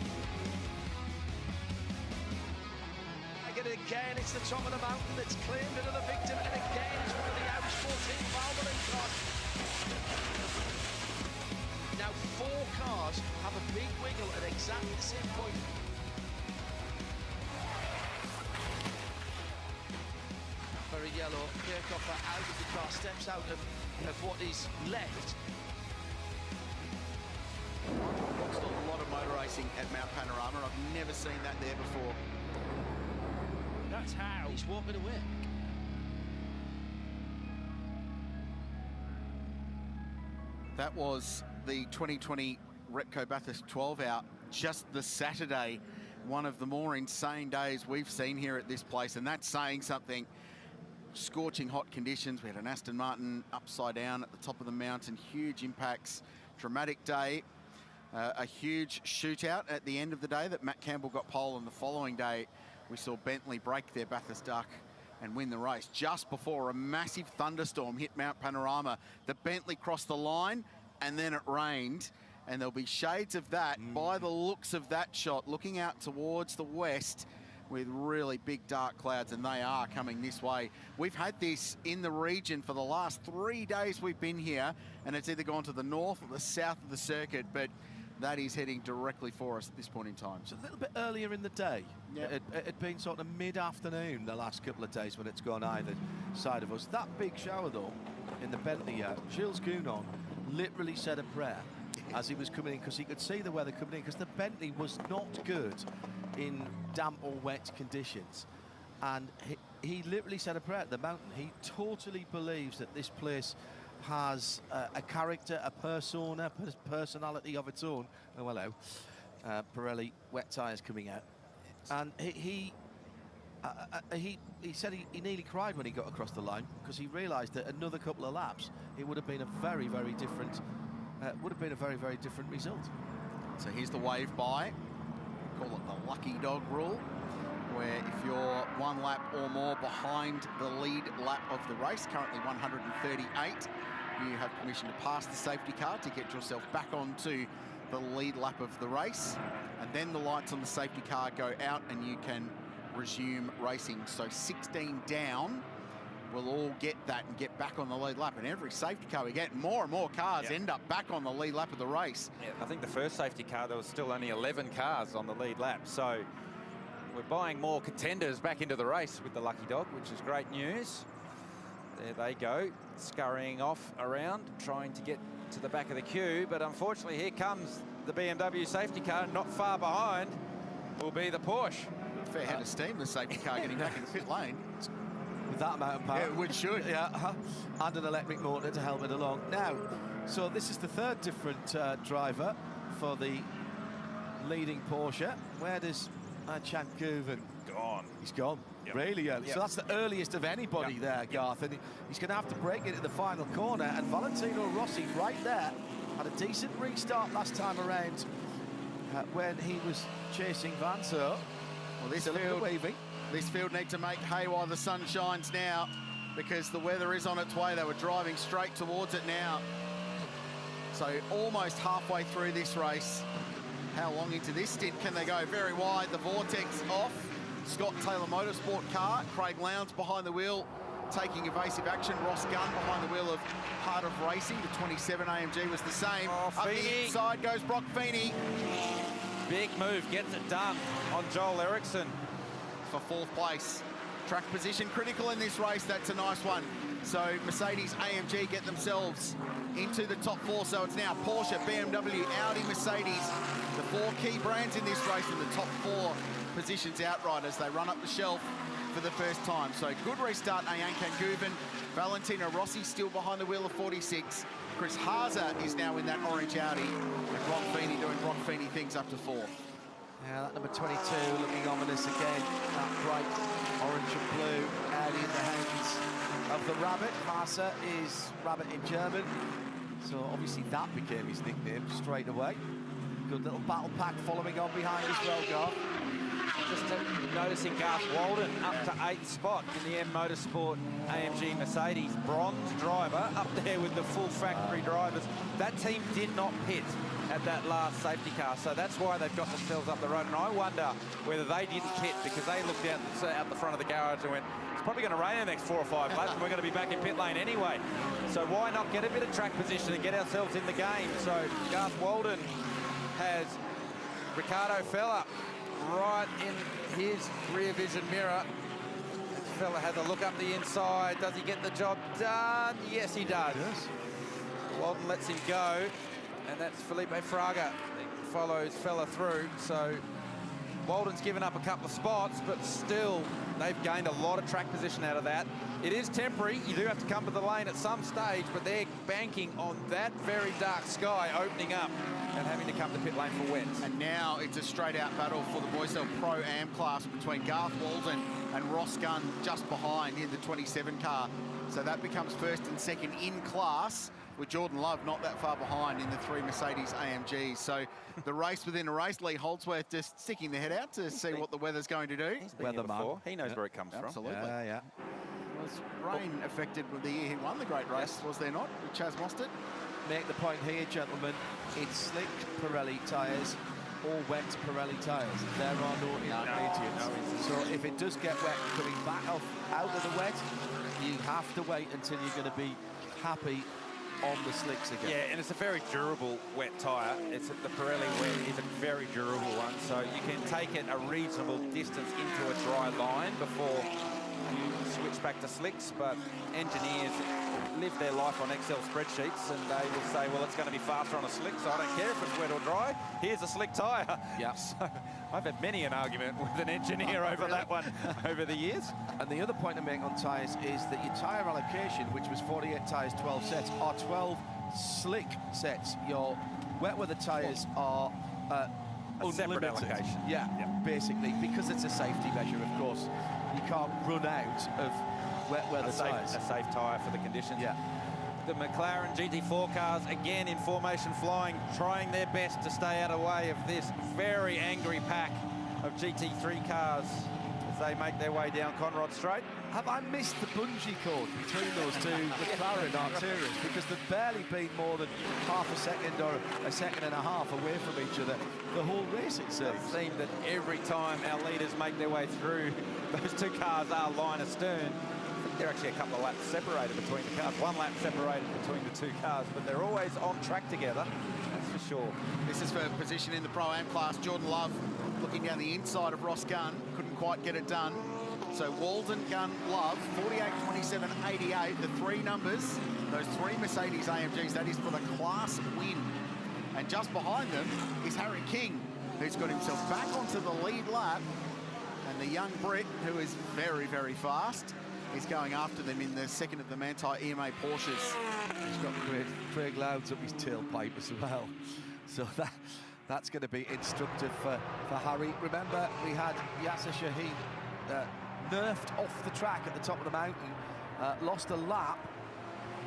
Again, it's the top of the mountain that's claimed another victim, and again it's one of the Ouch 14 Valvoline cars. Now 4 cars have a big wiggle at exactly the same point. Very yellow, Kirchhoffer out of the car, steps out of what is left. Watched a lot of motor racing at Mount Panorama. I've never seen that there before. That's how. He's walking away. That was the 2020 Repco Bathurst 12 out just the Saturday. one of the more insane days we've seen here at this place, and that's saying something. Scorching hot conditions. We had an Aston Martin upside down at the top of the mountain, huge impacts, dramatic day, a huge shootout at the end of the day that Matt Campbell got pole, and the following day we saw Bentley break their Bathurst duck and win the race just before a massive thunderstorm hit Mount Panorama. The Bentley crossed the line and then it rained, and there'll be shades of that by the looks of that shot, looking out towards the west with really big dark clouds, and they are coming this way. We've had this in the region for the last 3 days we've been here, and it's either gone to the north or the south of the circuit, but that is heading directly for us at this point in time. It's a little bit earlier in the day. Yeah. It had been sort of mid-afternoon the last couple of days when it's gone either side of us. That big shower, though, in the Bentley, Gilles Gounon literally said a prayer as he was coming in, because he could see the weather coming in, because the Bentley was not good in damp or wet conditions, and he literally said a prayer at the mountain. He totally believes that this place has a character, a persona, personality of its own. Oh, hello. Pirelli wet tyres coming out. And he said he nearly cried when he got across the line, because he realised that another couple of laps it would have been a very, very different result. So here's the wave by. Call it the lucky dog rule, where if you're 1 lap or more behind the lead lap of the race, currently 138, you have permission to pass the safety car to get yourself back onto the lead lap of the race, and then the lights on the safety car go out and you can resume racing. So 16 down will all get that and get back on the lead lap, and every safety car we get, more and more cars end up back on the lead lap of the race. Yeah, I think the first safety car, there was still only 11 cars on the lead lap, so we're buying more contenders back into the race with the lucky dog, which is great news. There they go, scurrying off around, trying to get to the back of the queue, but unfortunately here comes the BMW safety car. Not far behind will be the Porsche. Fair head of steam, the safety car getting back in the pit lane. With that amount of power. Yeah, which should. Yeah, and an electric motor to help it along. Now, so this is the third different driver for the leading Porsche. Where does Chan Guven? Gone. He's gone. Yep. Really early. Yep. So that's the earliest of anybody there, Garth. And he's going to have to break it at the final corner. And Valentino Rossi right there had a decent restart last time around when he was chasing Vanzo. Well, this field need to make hay while the sun shines now, because the weather is on its way. They were driving straight towards it now. So almost halfway through this race. How long into this stint can they go? Very wide, the Vortex off. Scott Taylor Motorsport car, Craig Lowndes behind the wheel, taking evasive action. Ross Gunn behind the wheel of Heart of Racing. The 27 AMG was the same. Up the inside goes Brock Feeney. Big move, gets it done on Joel Eriksson for 4th place. Track position critical in this race. That's a nice one. So Mercedes AMG get themselves into the top 4. So it's now Porsche, BMW, Audi, Mercedes, the 4 key brands in this race, and the top 4 positions outright as they run up the shelf for the first time. So good restart, Chan Guven. Valentino Rossi still behind the wheel of 46. Chris Haase is now in that orange Audi, and Brock Feeney doing Brock Feeney things up to 4th. Yeah, that number 22 looking ominous again. That bright orange and blue Audi in the hands of the Rabbit. Haase is Rabbit in German, so obviously that became his nickname straight away. Good little battle pack following on behind as well, Garth. Just noticing Garth Walden up to 8th spot in the M Motorsport AMG Mercedes bronze driver, up there with the full factory drivers. That team did not pit at that last safety car, so that's why they've got themselves up the road. And I wonder whether they didn't pit because they looked out the front of the garage and went, it's probably going to rain in the next 4 or 5 laps and we're going to be back in pit lane anyway. So why not get a bit of track position and get ourselves in the game? So Garth Walden has Ricardo Feller right in his rear vision mirror. Fella has a look up the inside. Does he get the job done? Yes, he does. Yes. Walden lets him go, and that's Felipe Fraga. He follows Fella through, so Walden's given up a couple of spots, but still, they've gained a lot of track position out of that. It is temporary. You do have to come to the lane at some stage, but they're banking on that very dark sky opening up and having to come to pit lane for wets. And now it's a straight-out battle for the Boysdale Pro-Am class between Garth Walden and Ross Gunn just behind in the 27 car. So that becomes first and second in class, with Jordan Love not that far behind in the 3 Mercedes AMGs. So the race within a race, Lee Holdsworth just sticking the head out to see what the weather's going to do. Weatherman. He knows where it comes from. Absolutely. Yeah. Was rain affected with the year he won the great race, was there not, with Chaz Mostert? Make the point here, gentlemen, it's slick Pirelli tyres or wet Pirelli tyres. There are no intermediates. So if it does get wet coming back out of the wet, you have to wait until you're going to be happy on the slicks again. Yeah, and it's a very durable wet tyre. The Pirelli wet is a very durable one, so you can take it a reasonable distance into a dry line before you switch back to slicks, but engineers live their life on Excel spreadsheets, and they will say, well, it's going to be faster on a slick, so I don't care if it's wet or dry. Here's a slick tyre. Yeah. So I've had many an argument with an engineer over that one over the years. And the other point to make on tyres is that your tyre allocation, which was 48 tyres, 12 sets, are 12 slick sets. Your wet weather tyres are a separate allocation. Yeah, basically, because it's a safety measure, of course. You can't run out of wet weather tyres. A safe tyre for the conditions. Yeah. The McLaren GT4 cars, again in formation flying, trying their best to stay out of the way of this very angry pack of GT3 cars as they make their way down Conrod Straight. Have I missed the bungee cord between those two McLaren Arteras? Because they've barely been more than half a second or a second and a half away from each other the whole race, it seems. It seems that every time our leaders make their way through, those two cars are line astern. I think they're actually a couple of laps separated between the cars. 1 lap separated between the two cars, but they're always on track together, that's for sure. This is for position in the Pro-Am class. Jordan Love looking down the inside of Ross Gunn. Couldn't quite get it done. So Walden, Gunn, Love, 48, 27, 88. The 3 numbers, those 3 Mercedes AMGs, that is for the class win. And just behind them is Harry King, who's got himself back onto the lead lap. And the young Brit, who is very, very fast, is going after them in the second of the Manti EMA Porsches. He's got Craig Lowndes up his tailpipe as well. So that's going to be instructive for Harry. Remember, we had Yasser Shaheen nerfed off the track at the top of the mountain, lost a lap.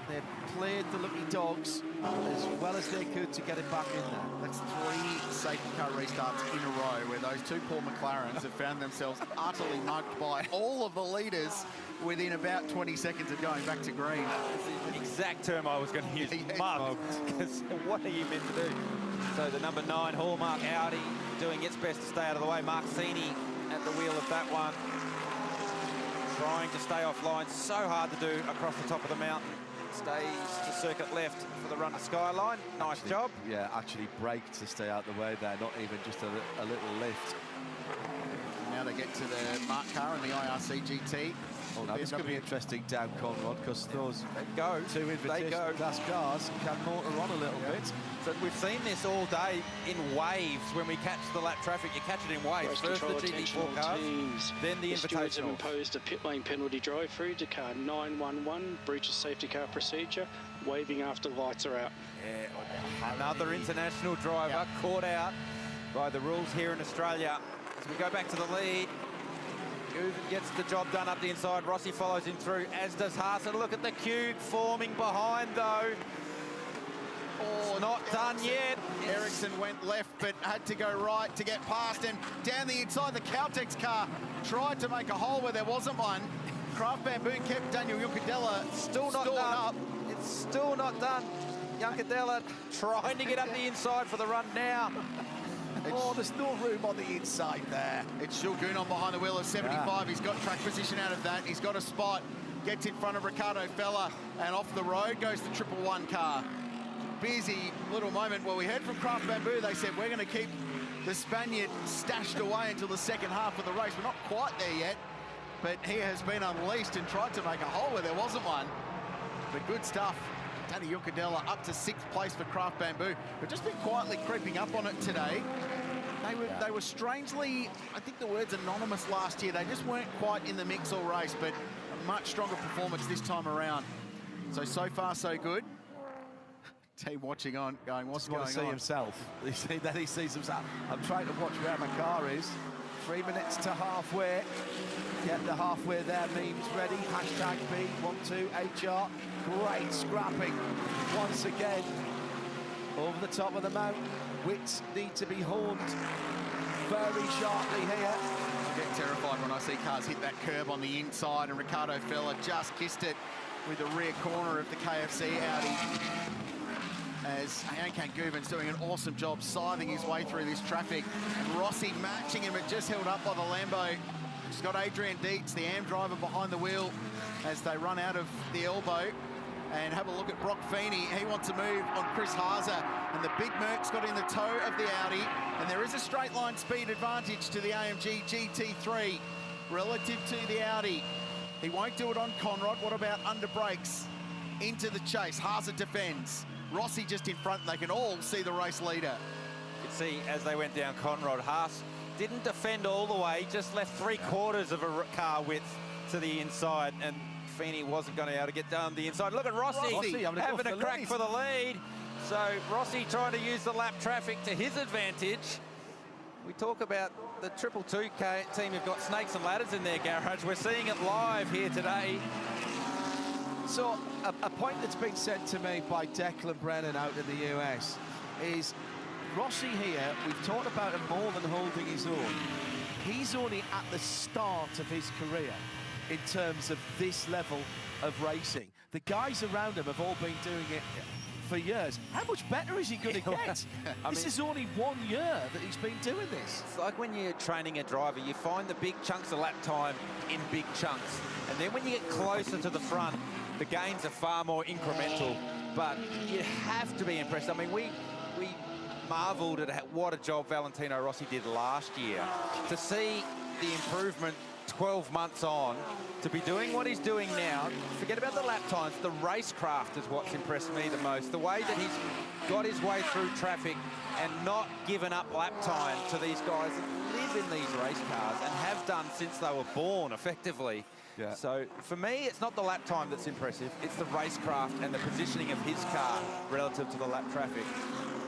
They played the lucky dogs as well as they could to get it back in there. That's 3 safety car restarts in a row where those 2 poor McLarens have found themselves utterly mugged by all of the leaders within about 20 seconds of going back to green. That's the exact term I was going to use, mugged, because what are you meant to do? So the number 9 Hallmark Audi doing its best to stay out of the way. Mark Sini at the wheel of that one, trying to stay offline. So hard to do across the top of the mountain. Stays to circuit left for the run to Skyline. Nice job. Yeah, actually braked to stay out the way there, not even just a little lift. Now they get to the Mark car and the IRC GT. Oh, now this could be interesting down Conrod, because those two They go. class cars can motor on a little bit. So we've seen this all day in waves. When we catch the lap traffic, you catch it in waves. First the GT4 cars, then the Stewards have Invitational. imposed a pit lane penalty drive-through to car 911, breach of safety car procedure, waving after lights are out. Yeah, another international driver caught out by the rules here in Australia. As we go back to the lead, Guven gets the job done up the inside. Rossi follows him through, as does Haas. And look at the cube forming behind, though. Oh, not done yet. Ericsson went left, but had to go right to get past, and down the inside, the Caltex car tried to make a hole where there wasn't one. Craft Bamboo kept Daniel Juncadella Still not done. up. It's still not done. Juncadella trying to get up the inside for the run now. Oh, there's no room on the inside there. It's Shulgun on behind the wheel of 75. Yeah. He's got track position out of that. He's got a spot. Gets in front of Ricardo Fella, and off the road goes the 111 car. Busy little moment. Well, we heard from Craft Bamboo. They said, we're going to keep the Spaniard stashed away until the second half of the race. We're not quite there yet, but he has been unleashed and tried to make a hole where there wasn't one. But good stuff. Danny Juncadella up to 6th place for Craft Bamboo. We've just been quietly creeping up on it today. They were strangely, I think the word's anonymous last year. They just weren't quite in the mix all race, but a much stronger performance this time around. So far, so good. Team watching on, going, what's going on? See himself. Then he sees himself. I'm trying to watch where my car is. 3 minutes to halfway. Get the halfway there memes ready. Hashtag B12HR. Great scrapping once again. Over the top of the mountain. Wits need to be honed very sharply here. I get terrified when I see cars hit that curb on the inside, and Ricardo Fella just kissed it with the rear corner of the KFC Audi. As Yankan Guven's doing an awesome job scything his way through this traffic. And Rossi matching him, but just held up by the Lambo. He's got Adrian Dietz, the AM driver, behind the wheel as they run out of the elbow. And have a look at Brock Feeney. He wants to move on Chris Haase. And the big Merc's got in the toe of the Audi. And there is a straight line speed advantage to the AMG GT3 relative to the Audi. He won't do it on Conrod. What about under brakes? Into the chase. Haase defends. Rossi just in front, and they can all see the race leader. You can see as they went down Conrod, Haase didn't defend all the way, just left 3/4 of a car width to the inside, and Feeney wasn't going to be able to get down the inside. Look at Rossi having a crack for the lead. So Rossi trying to use the lap traffic to his advantage. We talk about the 222 team who've got snakes and ladders in their garage. We're seeing it live here today. So a point that's been said to me by Declan Brennan out in the US is Rossi here, we've talked about him more than holding his own. He's only at the start of his career in terms of this level of racing. The guys around him have all been doing it for years. How much better is he going to get? This is only 1 year that he's been doing this. It's like when you're training a driver, you find the big chunks of lap time in big chunks. And then when you get closer to the front, the gains are far more incremental. But you have to be impressed. I mean, we marvelled at what a job Valentino Rossi did last year. To see the improvement 12 months on, to be doing what he's doing now, forget about the lap times, the racecraft is what's impressed me the most. The way that he's got his way through traffic and not given up lap time to these guys that live in these race cars and have done since they were born, effectively. Yeah. So for me, it's not the lap time that's impressive, it's the racecraft and the positioning of his car relative to the lap traffic.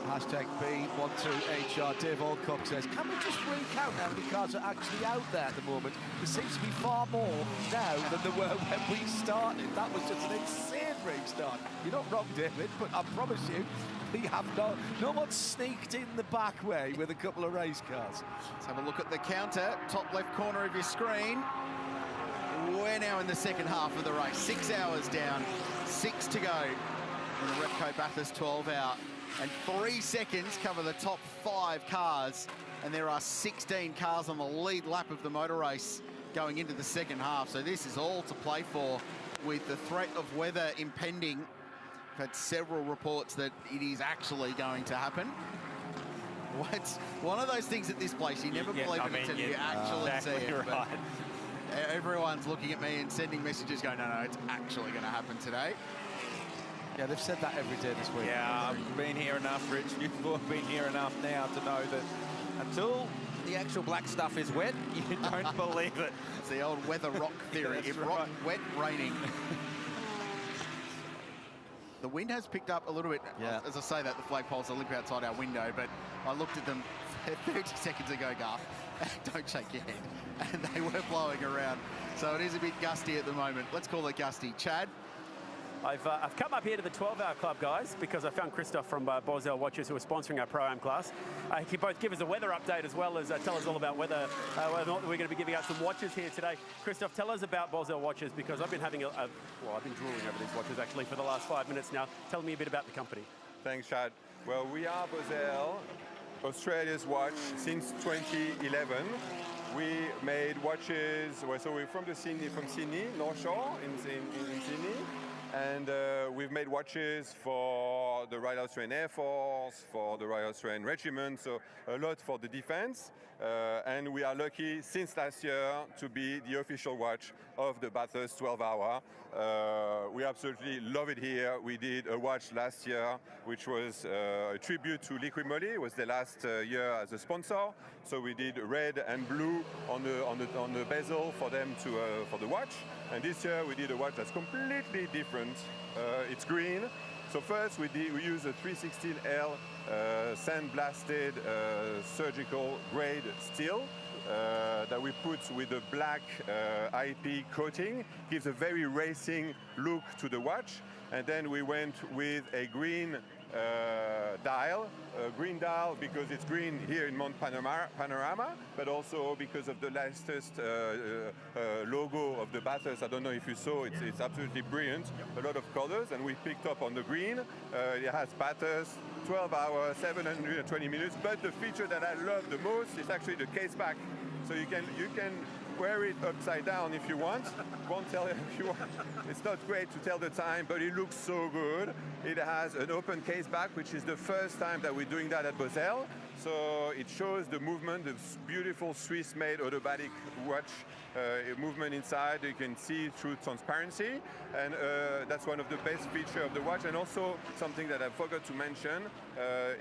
Hashtag B12HR. Dave Alcock says, can we just recount how many cars are actually out there at the moment? There seems to be far more now than there were when we started. That was just an insane restart. You're not wrong, David, but I promise you, we have no one sneaked in the back way with a couple of race cars. Let's have a look at the counter, top left corner of your screen. We're now in the second half of the race. 6 hours down, 6 to go in the Repco Bathurst 12 hour. And 3 seconds cover the top 5 cars. And there are 16 cars on the lead lap of the motor race going into the second half. So this is all to play for with the threat of weather impending. I've had several reports that it is actually going to happen. It's one of those things at this place, you never believe it until you actually see it. Right. Everyone's looking at me and sending messages going, no, it's actually going to happen today. Yeah, they've said that every day this week. Yeah, I've been here enough, Rich. You've been here enough now to know that until the actual black stuff is wet, you don't believe it. It's the old weather rock theory. If rock wet, raining. The wind has picked up a little bit. Yeah. As I say that, the flagpoles are limp outside our window, but I looked at them 30 seconds ago, Garth. Don't shake your head. And they were blowing around. So it is a bit gusty at the moment. Let's call it gusty. Chad? I've come up here to the 12-hour club, guys, because I found Christoph from Borzell Watches, who are sponsoring our Pro-Am class. He can both give us a weather update as well as tell us all about whether or not we're going to be giving out some watches here today. Christoph, tell us about Borzell Watches, because I've been having well, I've been drooling over these watches actually for the last 5 minutes now. Tell me a bit about the company. Thanks, Chad. Well, we are Borzell, Australia's watch since 2011. We made watches. So we're from Sydney, North Shore in Sydney. And we've made watches for for the Royal Australian Air Force, for the Royal Australian Regiment, so a lot for the defense. And we are lucky since last year to be the official watch of the Bathurst 12-hour. We absolutely love it here. We did a watch last year, which was a tribute to Liquid Moly. It was the last year as a sponsor. So we did red and blue on the bezel for them for the watch. And this year we did a watch that's completely different. It's green. So first we used a 316L sandblasted surgical grade steel that we put with a black IP coating. Gives a very racing look to the watch. And then we went with a green dial, because it's green here in Mount Panorama, but also because of the latest logo of the Bathurst. I don't know if you saw, it's absolutely brilliant. A lot of colors, and we picked up on the green. It has Bathurst, 12 hours, 720 minutes, but the feature that I love the most is actually the case back. So you can wear it upside down if you want. Won't tell if you want. It's not great to tell the time, but it looks so good. It has an open case back, which is the first time that we're doing that at Bosel. So it shows the movement, the beautiful Swiss-made automatic watch movement inside. You can see through transparency, and that's one of the best features of the watch. And also something that I forgot to mention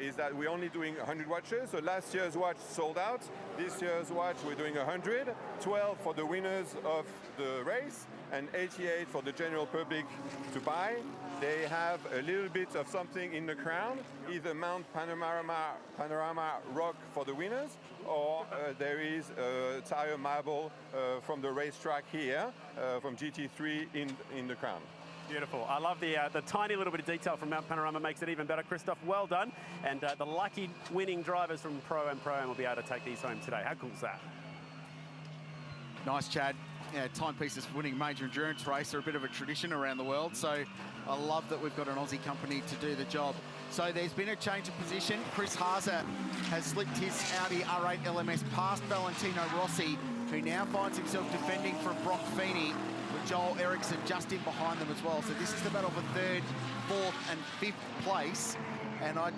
is that we're only doing 100 watches. So last year's watch sold out. This year's watch we're doing 100, 12 for the winners of the race, and 88 for the general public to buy. They have a little bit of something in the crown, either Mount Panorama Rock for the winners, or there is a tire marble from the racetrack here, from GT3 in the crown. Beautiful. I love the tiny little bit of detail from Mount Panorama, makes it even better. Christophe, well done. And the lucky winning drivers from Pro and Pro-Am will be able to take these home today. How cool is that? Nice, Chad. Yeah, timepieces for winning a major endurance race are a bit of a tradition around the world, so I love that we've got an Aussie company to do the job. So there's been a change of position. Chris Haase has slipped his Audi R8 LMS past Valentino Rossi, who now finds himself defending from Brock Feeney, with Joel Eriksson just in behind them as well. So this is the battle for third, fourth and fifth place. And I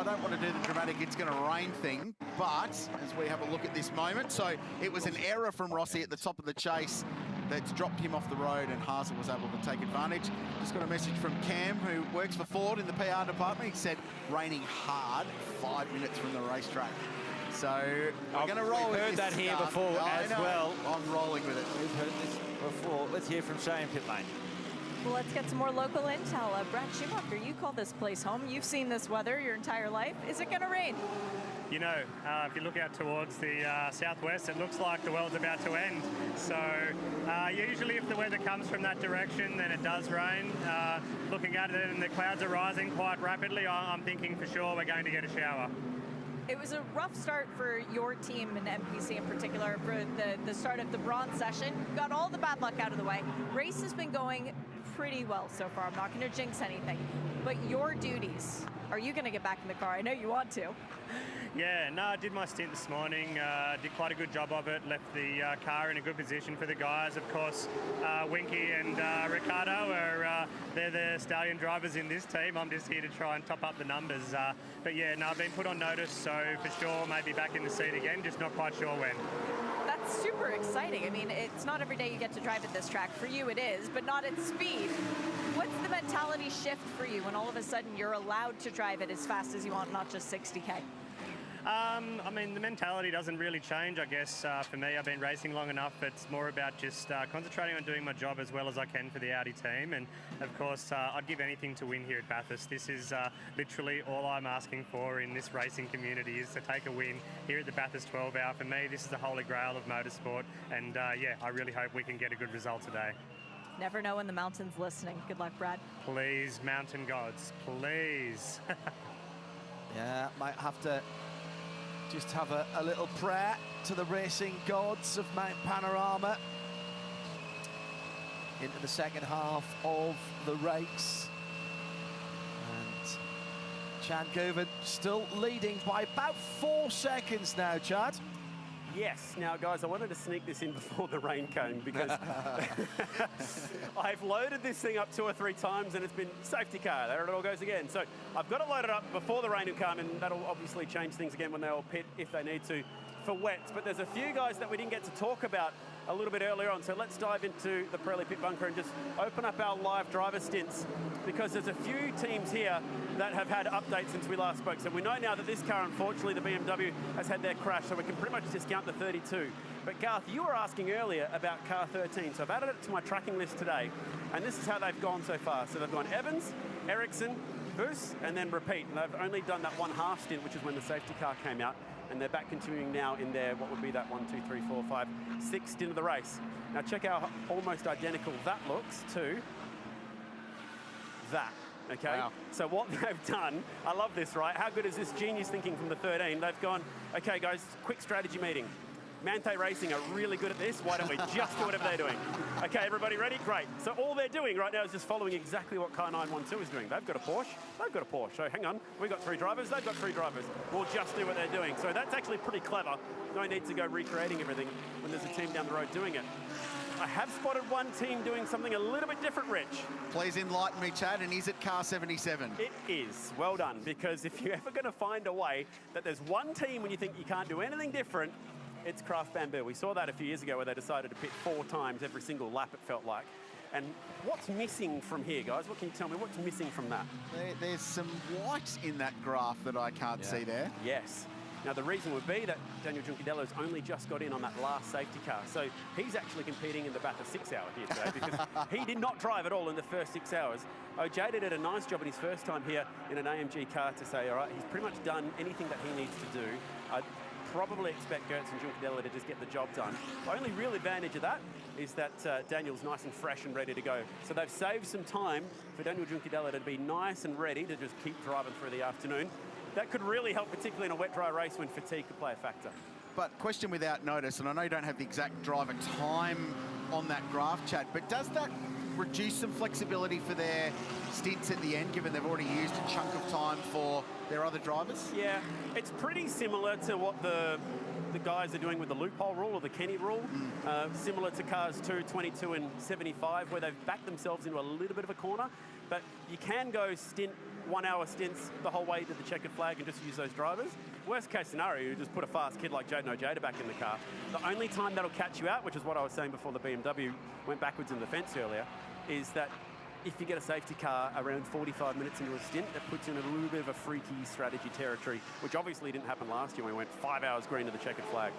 don't want to do the dramatic it's going to rain thing, but as we have a look at this moment, so it was an error from Rossi at the top of the chase that's dropped him off the road, and Haase was able to take advantage. Just got a message from Cam, who works for Ford in the PR department. He said, raining hard 5 minutes from the racetrack. So we're going to roll with this. We've heard that here before as well. I'm rolling with it. We've heard this before. Let's hear from Shane Pit Lane. Well, let's get some more local intel. Brad Schumacher, you call this place home. You've seen this weather your entire life. Is it going to rain? You know, if you look out towards the southwest, it looks like the world's about to end. So usually if the weather comes from that direction, then it does rain. Looking at it and the clouds are rising quite rapidly, I'm thinking for sure we're going to get a shower. It was a rough start for your team and MPC in particular for the start of the bronze session. Got all the bad luck out of the way. Race has been going pretty well so far. I'm not going to jinx anything. But your duties, are you going to get back in the car? I know you want to. Yeah, no, I did my stint this morning, did quite a good job of it, left the car in a good position for the guys. Of course, Winky and Ricardo are they're the stallion drivers in this team. I'm just here to try and top up the numbers. But yeah, no, I've been put on notice, so for sure, maybe back in the seat again, just not quite sure when. That's super exciting. I mean, it's not every day you get to drive at this track. For you it is, but not at speed. What's the mentality shift for you when all of a sudden you're allowed to drive it as fast as you want, not just 60K? I mean, the mentality doesn't really change, I guess. For me, I've been racing long enough. It's more about just concentrating on doing my job as well as I can for the Audi team. And, of course, I'd give anything to win here at Bathurst. This is literally all I'm asking for in this racing community is to take a win here at the Bathurst 12-hour. For me, this is the holy grail of motorsport. And, yeah, I really hope we can get a good result today. Never know when the mountain's listening. Good luck, Brad. Please, mountain gods, please. Yeah, might have to just have a little prayer to the racing gods of Mount Panorama into the second half of the race. And Chad Govan still leading by about 4 seconds now, Chad. Yes. Now, guys, I wanted to sneak this in before the rain came because I've loaded this thing up 2 or 3 times and it's been safety car. There it all goes again. So I've got to load it up before the rain will come, and that'll obviously change things again when they all pit if they need to for wets. But there's a few guys that we didn't get to talk about a little bit earlier on. So let's dive into the Pirelli pit bunker and just open up our live driver stints, because there's a few teams here that have had updates since we last spoke. So we know now that this car, unfortunately, the BMW has had their crash, so we can pretty much discount the 32. But Garth, you were asking earlier about car 13, so I've added it to my tracking list today, and this is how they've gone so far. So they've gone Evans, Ericsson, Bus, and then repeat. And they've only done that 1/2 stint, which is when the safety car came out, and they're back continuing now in their, what would be that 1, 2, 3, 4, 5, 6th stint of the race. Now check how almost identical that looks to that. Okay, wow. So what they've done, I love this, right? How good is this genius thinking from the 13? They've gone, okay guys, quick strategy meeting. Mante Racing are really good at this. Why don't we just do whatever they're doing? Okay, everybody ready? Great. So all they're doing right now is just following exactly what car 912 is doing. They've got a Porsche. They've got a Porsche. So hang on, we've got 3 drivers. They've got 3 drivers. We'll just do what they're doing. So that's actually pretty clever. No need to go recreating everything when there's a team down the road doing it. I have spotted one team doing something a little bit different, Rich. Please enlighten me, Chad, and is it car 77? It is. Well done, because if you're ever going to find a way that there's one team when you think you can't do anything different, it's Craft Bamboo. We saw that a few years ago where they decided to pit 4 times every single lap, it felt like. And what's missing from here, guys? What can you tell me? What's missing from that? There's some white in that graph that I can't see there. Yes. Now, the reason would be that Daniel Juncadella's only just got in on that last safety car. So he's actually competing in the Bathurst 6 hour here today because he did not drive at all in the first 6 hours. Ojeda did a nice job in his first time here in an AMG car to say, all right, he's pretty much done anything that he needs to do. I'd probably expect Gertz and Juncadella to just get the job done. The only real advantage of that is that Daniel's nice and fresh and ready to go. So they've saved some time for Daniel Juncadella to be nice and ready to just keep driving through the afternoon. That could really help, particularly in a wet, dry race when fatigue could play a factor. But question without notice, and I know you don't have the exact driver time on that graph, Chad, but does that reduce some flexibility for their stints at the end, given they've already used a chunk of time for their other drivers? Yeah, it's pretty similar to what the guys are doing with the loophole rule or the Kenny rule, similar to cars 2, 22 and 75, where they've backed themselves into a little bit of a corner, but you can go 1 hour stints the whole way to the checkered flag and just use those drivers. Worst case scenario, you just put a fast kid like Jaden Ojeda back in the car. The only time that'll catch you out, which is what I was saying before the BMW went backwards in the fence earlier, is that if you get a safety car around 45 minutes into a stint, that puts you in a little bit of a freaky strategy territory, which obviously didn't happen last year when we went 5 hours green to the checkered flag.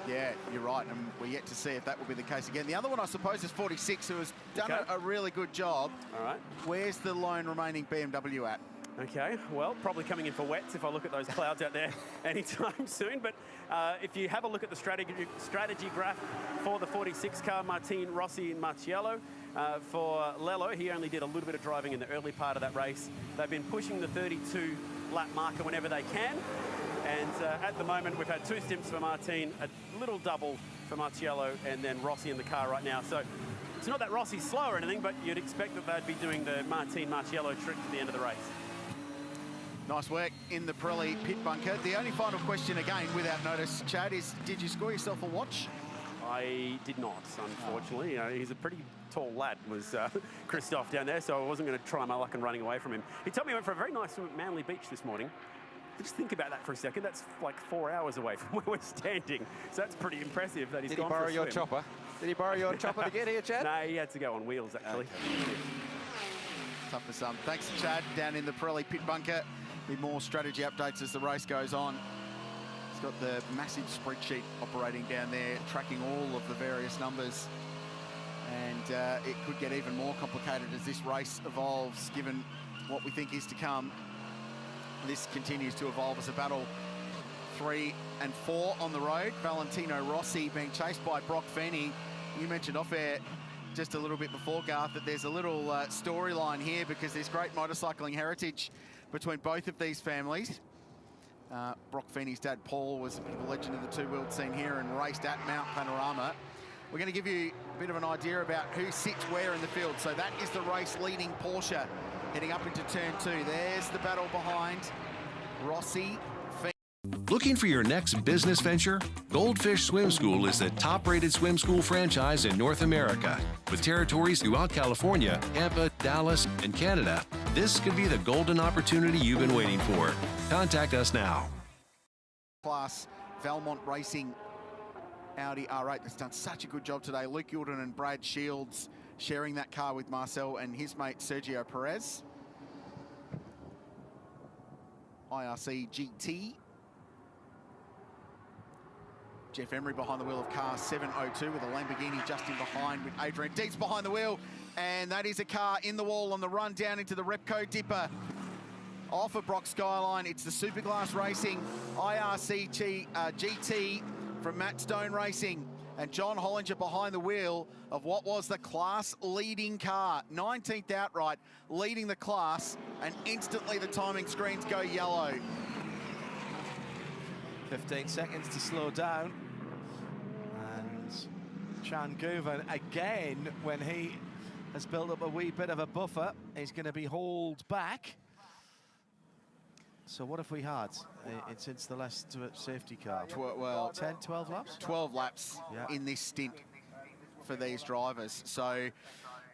Yeah, you're right, and we're yet to see if that will be the case again. The other one, I suppose, is 46, who has done a really good job. All right. Where's the lone remaining BMW at? Okay, well, probably coming in for wets if I look at those clouds out there anytime soon. But if you have a look at the strategy graph for the 46 car, Martin, Rossi and Marciello. For Lello, he only did a little bit of driving in the early part of that race. They've been pushing the 32 lap marker whenever they can. And at the moment, we've had 2 stints for Martin, a little double for Marciello, and then Rossi in the car right now. So it's not that Rossi's slow or anything, but you'd expect that they'd be doing the Martin-Marciello trick at the end of the race. Nice work in the Pirelli pit bunker. The only final question, again, without notice, Chad, is did you score yourself a watch? I did not, unfortunately. You know, he's a pretty tall lad, was Christoph down there, so I wasn't going to try my luck in running away from him. He told me he went for a very nice swim at Manly Beach this morning. Just think about that for a second. That's like 4 hours away from where we're standing. So that's pretty impressive that he's gone for a swim. Did he borrow your chopper? Did he borrow your chopper to get here, Chad? No, he had to go on wheels, actually. Okay. Tough for some. Thanks, Chad, down in the Pirelli pit bunker. Be more strategy updates as the race goes on. He's got the massive spreadsheet operating down there, tracking all of the various numbers. And it could get even more complicated as this race evolves, given what we think is to come. This continues to evolve as a battle 3 and 4 on the road. Valentino Rossi being chased by Brock Feeney. You mentioned off-air just a little bit before, Garth, that there's a little storyline here because there's great motorcycling heritage between both of these families. Brock Feeney's dad, Paul, was a bit of a legend of the two-wheeled scene here and raced at Mount Panorama. We're going to give you a bit of an idea about who sits where in the field. So that is the race-leading Porsche heading up into turn 2. There's the battle behind Rossi, Feeney. Looking for your next business venture? Goldfish Swim School is the top-rated swim school franchise in North America. With territories throughout California, Tampa, Dallas, and Canada, this could be the golden opportunity you've been waiting for. Contact us now. Class Valmont Racing Audi R8 that's done such a good job today. Luke Youlden and Brad Shields sharing that car with Marcel and his mate Sergio Perez. IRC GT. Jeff Emery behind the wheel of car 702 with a Lamborghini just in behind with Adrian Deeks behind the wheel. And that is a car in the wall on the run down into the Repco Dipper. Off of Brock Skyline, it's the Superglass Racing IRC GT from Matt Stone Racing. And John Hollinger behind the wheel of what was the class-leading car. 19th outright, leading the class, and instantly the timing screens go yellow. 15 seconds to slow down. And Chan Guven, again, when he has built up a wee bit of a buffer, he's going to be hauled back. So what have we had since the last safety car? 10, 12 laps? 12 laps in this stint for these drivers. So,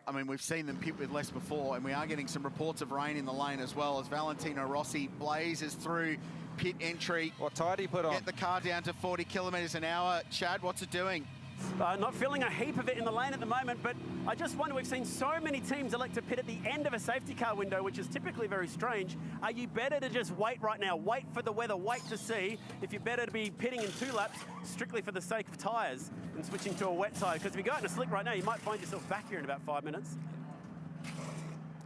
I mean, we've seen them pit with less before, and we are getting some reports of rain in the lane as well as Valentino Rossi blazes through pit entry. What tyre do you put on? Get the car down to 40 kilometres an hour. Chad, what's it doing? Not feeling a heap of it in the lane at the moment, but I just wonder, we've seen so many teams elect to pit at the end of a safety car window, which is typically very strange. Are you better to just wait right now, wait for the weather, wait to see if you're better to be pitting in 2 laps strictly for the sake of tyres and switching to a wet tyre? Because if you go out in a slick right now, you might find yourself back here in about 5 minutes.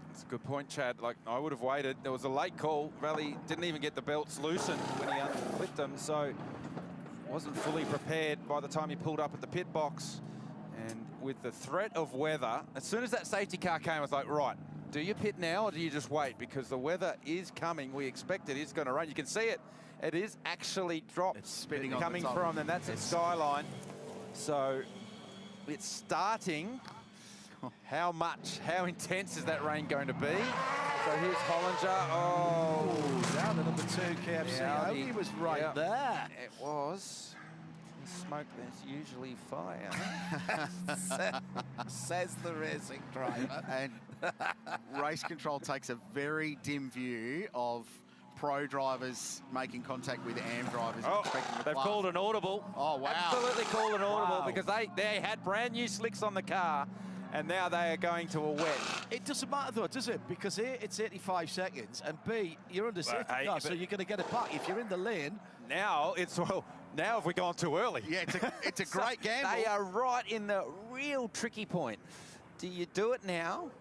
That's a good point, Chad. Like, I would have waited. There was a late call. Valley didn't even get the belts loosened when he unclipped them, so wasn't fully prepared by the time he pulled up at the pit box. And with the threat of weather, as soon as that safety car came, I was like, right, do you pit now or do you just wait? Because the weather is coming. We expect it is going to rain. You can see it. It is actually dropped. It's spitting coming on the top. from, and that's at Skyline. So it's starting. How intense is that rain going to be? So here's Hollinger. Oh, down to number 2, KFC. Yeah, He was right there. It was. Smoke, there's usually fire. Says the racing driver. And race control takes a very dim view of pro drivers making contact with AM drivers. They've called an audible. Oh, wow. Absolutely called an audible because they had brand new slicks on the car. And now they are going to a wet. It doesn't matter though, does it? Because A, it's 85 seconds, and B, you're under safety car, so you're going to get it back. If you're in the lane. Now have we gone too early? Yeah, it's a great gamble. They are right in the real tricky point. Do you do it now?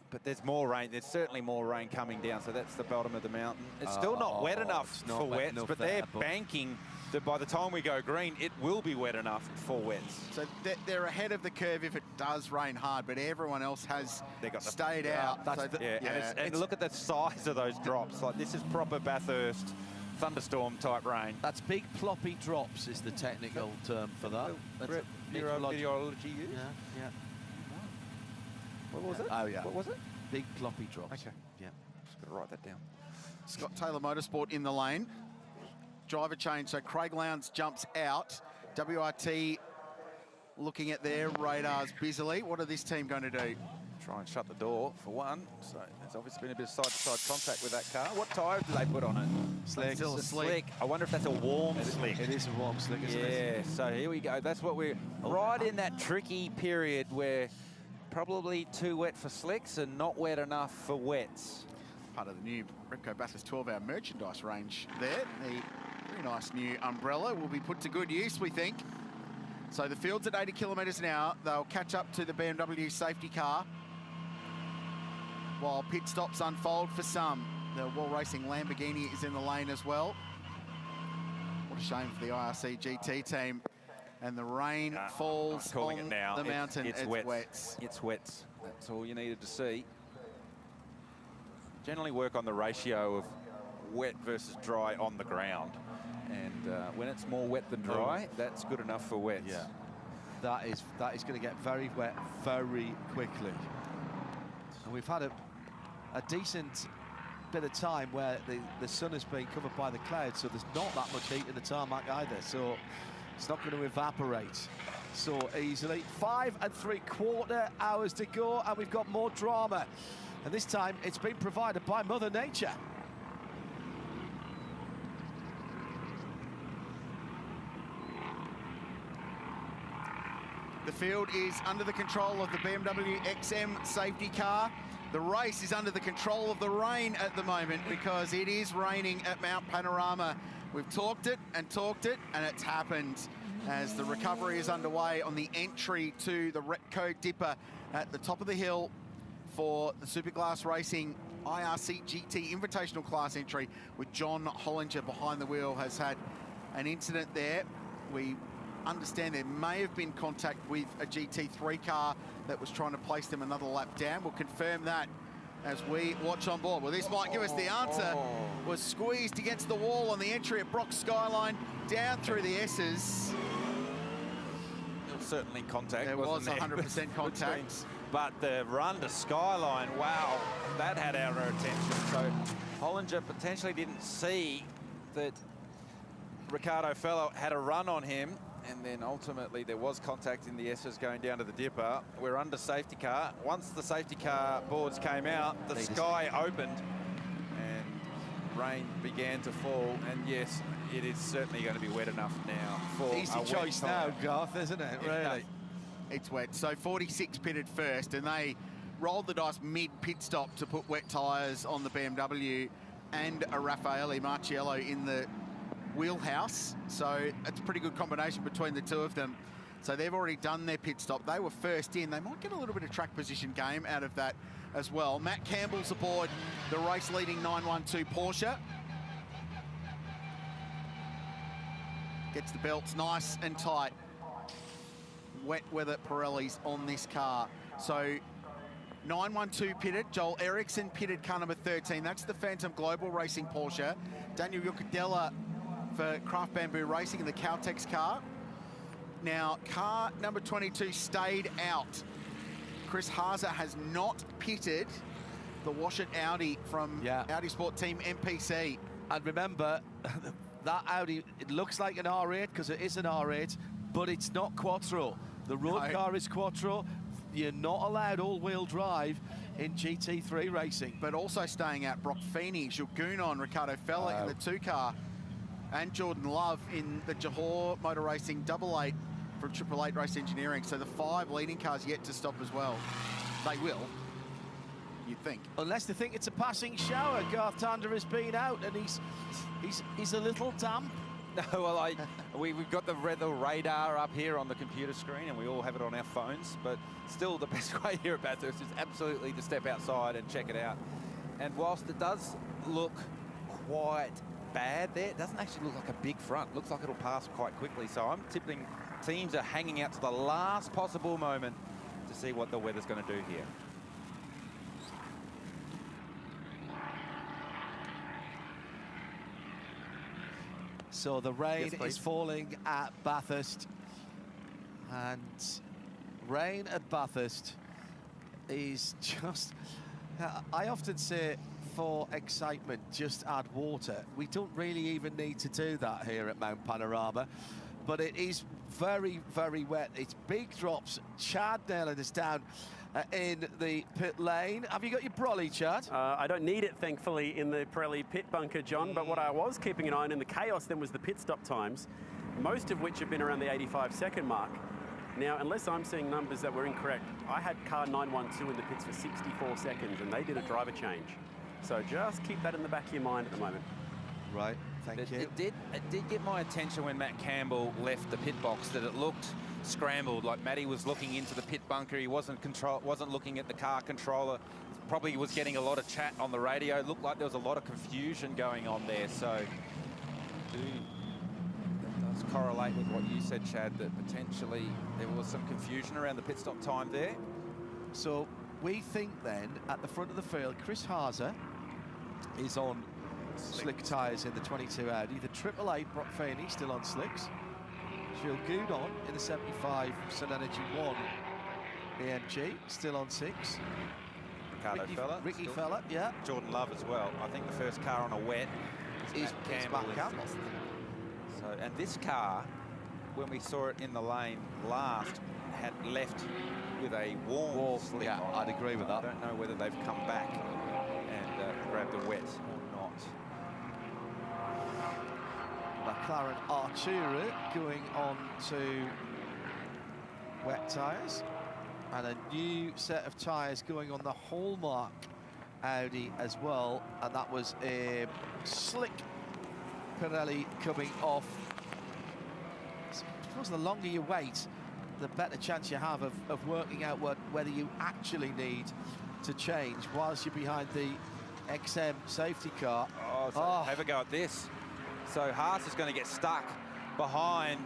But there's more rain. There's certainly more rain coming down, so that's the bottom of the mountain. It's still not wet enough for wets, but they're banking that by the time we go green, it will be wet enough for wets. So they're ahead of the curve if it does rain hard, but everyone else has stayed out. And look at the size of those drops. Like, this is proper Bathurst thunderstorm type rain. That's big ploppy drops is the technical term for that. That's meteorology use? Yeah. What was it? Oh, yeah. What was it? Big ploppy drops. Okay. Yeah. Just got to write that down. Scott Taylor Motorsport in the lane. Driver change, so Craig Lowndes jumps out. WRT looking at their radars busily. What are this team going to do? Try and shut the door for one. So there's obviously been a bit of side-to-side contact with that car. What tyre do they put on it? Slick. Still a slick. I wonder if that's a warm slick. It is a warm slick, isn't it? Yeah, so here we go. That's what we're right in that tricky period where probably too wet for slicks and not wet enough for wets. Part of the new Repco Bathurst 12-hour merchandise range there. The very nice new umbrella will be put to good use, we think. So the field's at 80 kilometres an hour. They'll catch up to the BMW safety car while pit stops unfold for some. The Wall Racing Lamborghini is in the lane as well. What a shame for the IRC GT team. And the rain falls on the mountain. It's wet. It's wets. That's all you needed to see. Generally work on the ratio of wet versus dry on the ground. And when it's more wet than dry, that's good enough for wets. Yeah. That is going to get very wet very quickly. And we've had a decent bit of time where the sun has been covered by the clouds, so there's not that much heat in the tarmac either, so it's not going to evaporate so easily. 5 3/4 hours to go, and we've got more drama. And this time it's been provided by Mother Nature. The field is under the control of the BMW XM safety car. The race is under the control of the rain at the moment because it is raining at Mount Panorama. We've talked it, and it's happened as the recovery is underway on the entry to the Repco Dipper at the top of the hill for the Superclass Racing IRC GT Invitational Class entry, with John Hollinger behind the wheel. Has had an incident there. We understand there may have been contact with a GT3 car that was trying to place them another lap down. We'll confirm that as we watch on board. Well, this might give us the answer. Was squeezed against the wall on the entry at Brock Skyline, down through the S's. There was certainly contact. There was 100% contact. But the run to Skyline, wow, that had our attention. So Hollinger potentially didn't see that Ricardo Fellow had a run on him, and then ultimately there was contact in the S's going down to the Dipper. We're under safety car. Once the safety car boards came out, the sky opened and rain began to fall. And yes, it is certainly going to be wet enough now for easy choice now, Garth, isn't it? Really? It's wet. So 46 pitted first, and they rolled the dice mid-pit stop to put wet tyres on the BMW and a Raffaele Marciello in the wheelhouse. So it's a pretty good combination between the two of them. So they've already done their pit stop. They were first in. They might get a little bit of track position game out of that as well. Matt Campbell's aboard the race-leading 912 Porsche. Gets the belts nice and tight. Wet weather Pirellis on this car. So 912 pitted. Joel Eriksson pitted car number 13. That's the Phantom Global Racing Porsche. Daniel Yucadella for Craft Bamboo Racing in the Caltex car. Now, car number 22 stayed out. Chris Haase has not pitted the Washit Audi from Audi Sport Team MPC. And remember, that Audi, it looks like an R8 because it is an R8, but it's not Quattro. The road car is Quattro. You're not allowed all-wheel drive in GT3 racing. But also staying out, Brock Feeney, Jules Gounon, Ricardo Feller in the 2-car, and Jordan Love in the Johor Motor Racing 88 from 888 Race Engineering. So the 5 leading cars yet to stop as well. They will, you'd think. Unless they think it's a passing shower. Garth Tander has been out and he's a little damp. No, well, we've got the radar up here on the computer screen, and we all have it on our phones, but still the best way here at Bathurst is absolutely to step outside and check it out. And whilst it does look quite bad there, it doesn't actually look like a big front. Looks like it'll pass quite quickly. So I'm tipping teams are hanging out to the last possible moment to see what the weather's going to do here. So the rain is falling at Bathurst, and rain at Bathurst is just, I often say, for excitement, just add water. We don't really even need to do that here at Mount Panorama, but it is very, very wet. It's big drops. Chad nailing us down in the pit lane. Have you got your brolly, Chad? I don't need it, thankfully, in the Pirelli pit bunker, John, but what I was keeping an eye on in the chaos then was the pit stop times, most of which have been around the 85-second mark. Now, unless I'm seeing numbers that were incorrect, I had car 912 in the pits for 64 seconds, and they did a driver change. So just keep that in the back of your mind at the moment. Right, thank you. It did get my attention when Matt Campbell left the pit box that it looked scrambled, like Matty was looking into the pit bunker. He wasn't looking at the car controller. Probably was getting a lot of chat on the radio. It looked like there was a lot of confusion going on there. So that does correlate with what you said, Chad, that potentially there was some confusion around the pit stop time there. So we think then at the front of the field, Chris Haase is on slick tyres in the 22 Audi. The 888 Brock Feeney still on slicks. Jules Gounon in the 75 Sun Energy 1 AMG still on 6. Ricardo fella. Ricky fella, yeah. Jordan Love as well. I think the first car on a wet is Matt Campbell. So, and this car, when we saw it in the lane last, had left with a warm slip. Yeah, I'd agree with that. I don't know whether they've come back and grabbed the wet or not. McLaren Artura going on to wet tyres, and a new set of tyres going on the Hallmark Audi as well, and that was a slick Pirelli coming off. I suppose the longer you wait, the better chance you have of working out whether you actually need to change whilst you're behind the XM safety car. Have a go at this. So Haas is going to get stuck behind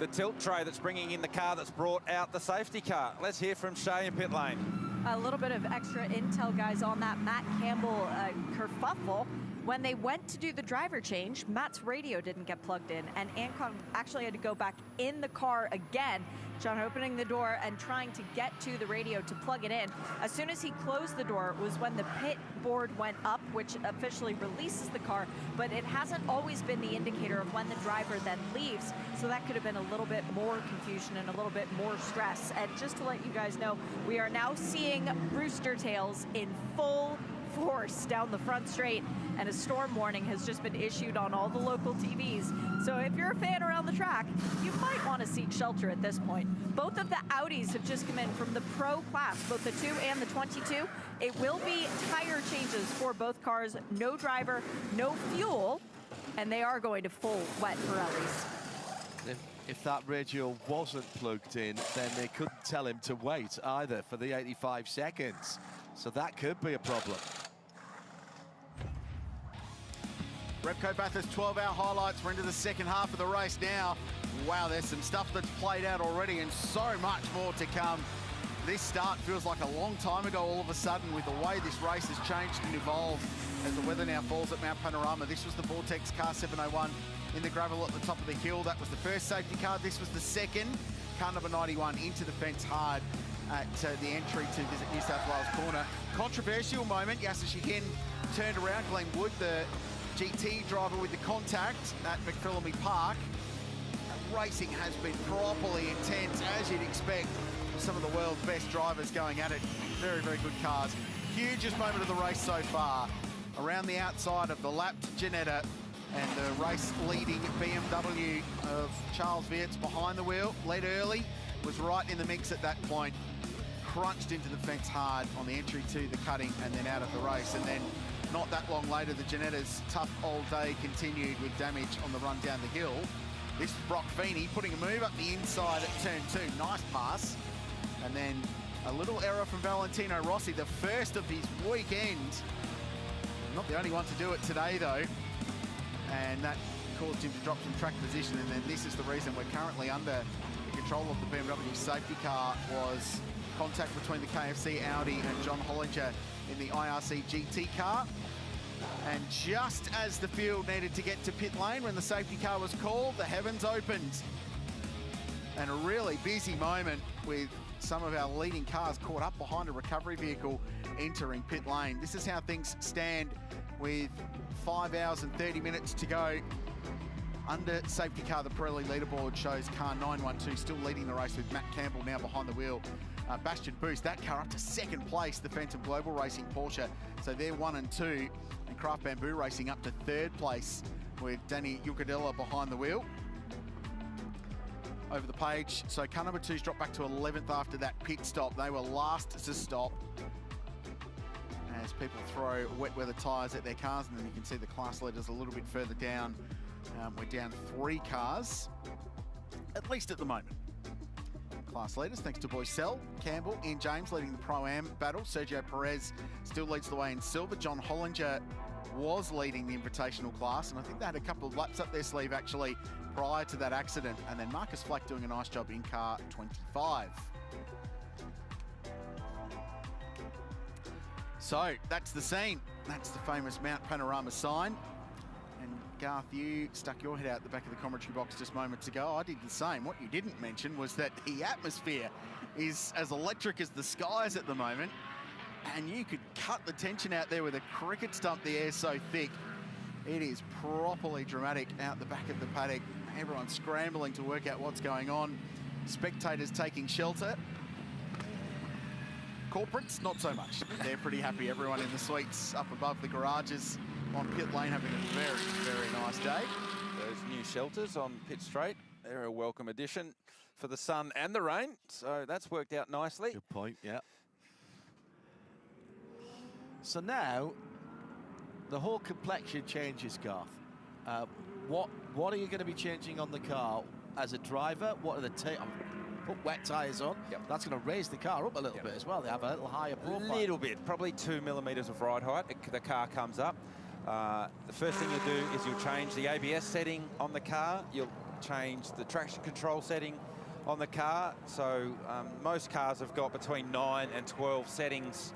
the tilt tray that's bringing in the car that's brought out the safety car. Let's hear from Shay in pit lane. A little bit of extra intel, guys, on that Matt Campbell kerfuffle. When they went to do the driver change, Matt's radio didn't get plugged in, and Ancon actually had to go back in the car again. John opening the door and trying to get to the radio to plug it in. As soon as he closed the door was when the pit board went up, which officially releases the car, but it hasn't always been the indicator of when the driver then leaves, so that could have been a little bit more confusion and a little bit more stress. And just to let you guys know, we are now seeing Brewster tails in full force down the front straight, and a storm warning has just been issued on all the local TVs. So if you're a fan around the track, you might want to seek shelter at this point. Both of the Audis have just come in from the pro class, both the 2 and the 22. It will be tire changes for both cars, no driver, no fuel, and they are going to full wet Pirellis. If that radio wasn't plugged in, then they couldn't tell him to wait either for the 85 seconds. So that could be a problem. Repco Bathurst 12-hour highlights. We're into the second half of the race now. Wow, there's some stuff that's played out already and so much more to come. This start feels like a long time ago all of a sudden with the way this race has changed and evolved as the weather now falls at Mount Panorama. This was the Vortex car 701 in the gravel at the top of the hill. That was the first safety car. This was the second. Car number 91 into the fence hard at the entry to visit New South Wales corner. Controversial moment. Yasser Shahin turned around. Glenn Wood, the GT driver with the contact at McPhillamy Park. Racing has been properly intense, as you'd expect. Some of the world's best drivers going at it. Very, very good cars. Hugest moment of the race so far. Around the outside of the lapped Ginetta and the race-leading BMW of Charles Vietz behind the wheel. Led early, was right in the mix at that point. Crunched into the fence hard on the entry to the cutting and then out of the race. And then not that long later, the Ginetta's tough old day continued with damage on the run down the hill. This is Brock Feeney putting a move up the inside at turn 2. Nice pass. And then a little error from Valentino Rossi, the first of his weekend. Not the only one to do it today, though. And that caused him to drop some track position. And then this is the reason we're currently under the control of the BMW safety car, was contact between the KFC Audi and John Hollinger in the IRC GT car. And just as the field needed to get to pit lane when the safety car was called, the heavens opened. And a really busy moment with some of our leading cars caught up behind a recovery vehicle entering pit lane. This is how things stand with 5 hours and 30 minutes to go. Under safety car, the Pirelli leaderboard shows car 912 still leading the race with Matt Campbell now behind the wheel. Bastian Boost, that car up to second place, the Phantom Global Racing Porsche. So they're 1 and 2. And Craft Bamboo Racing up to third place with Danny Yucadella behind the wheel. Over the page, so car number 2's dropped back to 11th after that pit stop. They were last to stop as people throw wet weather tyres at their cars, and then you can see the class leaders a little bit further down. We're down 3 cars, at least at the moment. Class leaders, thanks to Boycell, Campbell, Ian James leading the Pro-Am battle. Sergio Perez still leads the way in silver. John Hollinger was leading the Invitational class, and I think they had a couple of laps up their sleeve actually prior to that accident. And then Marcus Flack doing a nice job in car 25. So that's the scene. That's the famous Mount Panorama sign. And Garth, you stuck your head out the back of the commentary box just moments ago. I did the same. What you didn't mention was that the atmosphere is as electric as the skies at the moment. And you could cut the tension out there with a cricket stump. The air's so thick. It is properly dramatic out the back of the paddock. Everyone's scrambling to work out what's going on. Spectators taking shelter. Corporates, not so much. They're pretty happy. Everyone in the suites up above the garages on pit lane having a very, very nice day. Those new shelters on Pit Straight, they're a welcome addition for the sun and the rain. So that's worked out nicely. Good point, yeah. So now, the whole complexion changes, Garth. What are you going to be changing on the car as a driver? What are the put wet tyres on? Yep. That's going to raise the car up a little bit as well. They have a little higher profile. A little bit, probably 2 millimetres of ride height. The car comes up. The first thing you'll do is you'll change the ABS setting on the car. You'll change the traction control setting on the car. So most cars have got between 9 and 12 settings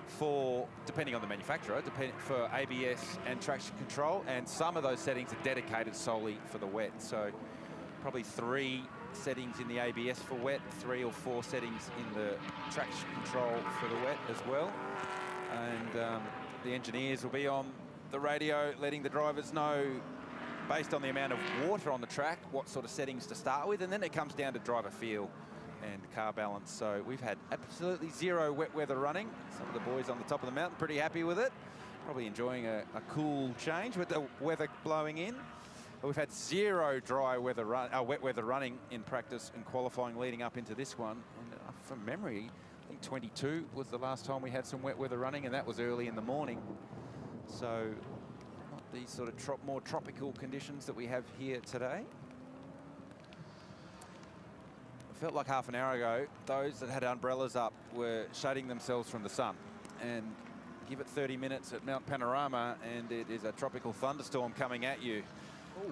for, depending on the manufacturer, for ABS and traction control, and some of those settings are dedicated solely for the wet. So probably 3 settings in the ABS for wet, 3 or 4 settings in the traction control for the wet as well. And the engineers will be on the radio letting the drivers know, based on the amount of water on the track, what sort of settings to start with, and then it comes down to driver feel and car balance. So we've had absolutely 0 wet weather running. Some of the boys on the top of the mountain pretty happy with it, probably enjoying a cool change with the weather blowing in. But we've had 0 wet weather running in practice and qualifying leading up into this one. And from memory, I think 22 was the last time we had some wet weather running, and that was early in the morning. So not these sort of more tropical conditions that we have here today. Felt like half an hour ago, those that had umbrellas up were shading themselves from the sun. And give it 30 minutes at Mount Panorama, and it is a tropical thunderstorm coming at you. Oh,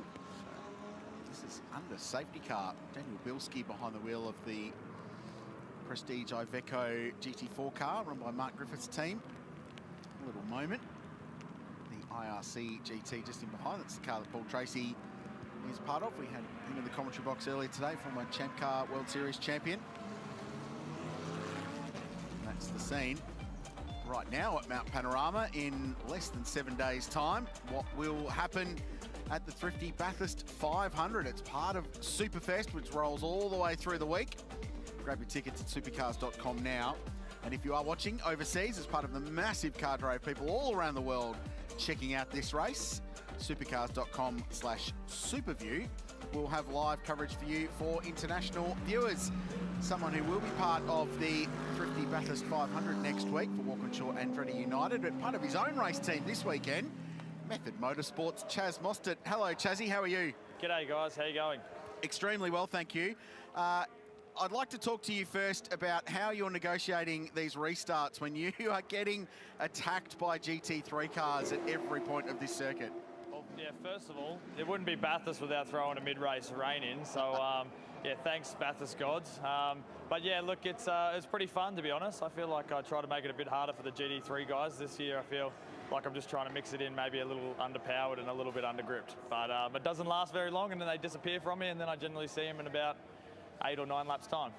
this is under safety car. Daniel Bilski behind the wheel of the Prestige Iveco GT4 car, run by Mark Griffith's team. A little moment. The IRC GT just in behind. That's the car that Paul Tracy is part of. We had him in the commentary box earlier today, former Champ Car World Series champion. And that's the scene right now at Mount Panorama in less than 7 days' time. What will happen at the Thrifty Bathurst 500? It's part of Superfest, which rolls all the way through the week. Grab your tickets at supercars.com now. And if you are watching overseas as part of the massive car drive, people all around the world checking out this race, supercars.com/superview will have live coverage for you for international viewers. Someone who will be part of the Thrifty Bathurst 500 next week for Walkinshaw and Andretti United, but part of his own race team this weekend, Method Motorsports, Chaz Mostert. Hello, Chazzy, how are you? G'day, guys. How you going? Extremely well, thank you. I'd like to talk to you first about how you're negotiating these restarts when you are getting attacked by GT3 cars at every point of this circuit. Well, yeah, first of all, it wouldn't be Bathurst without throwing a mid-race rain in, so yeah, thanks Bathurst gods. But yeah, look, it's pretty fun, to be honest. I feel like I try to make it a bit harder for the GT3 guys this year. I feel like I'm just trying to mix it in, maybe a little underpowered and a little bit undergripped. But it doesn't last very long, and then they disappear from me, and then I generally see them in about 8 or 9 laps time.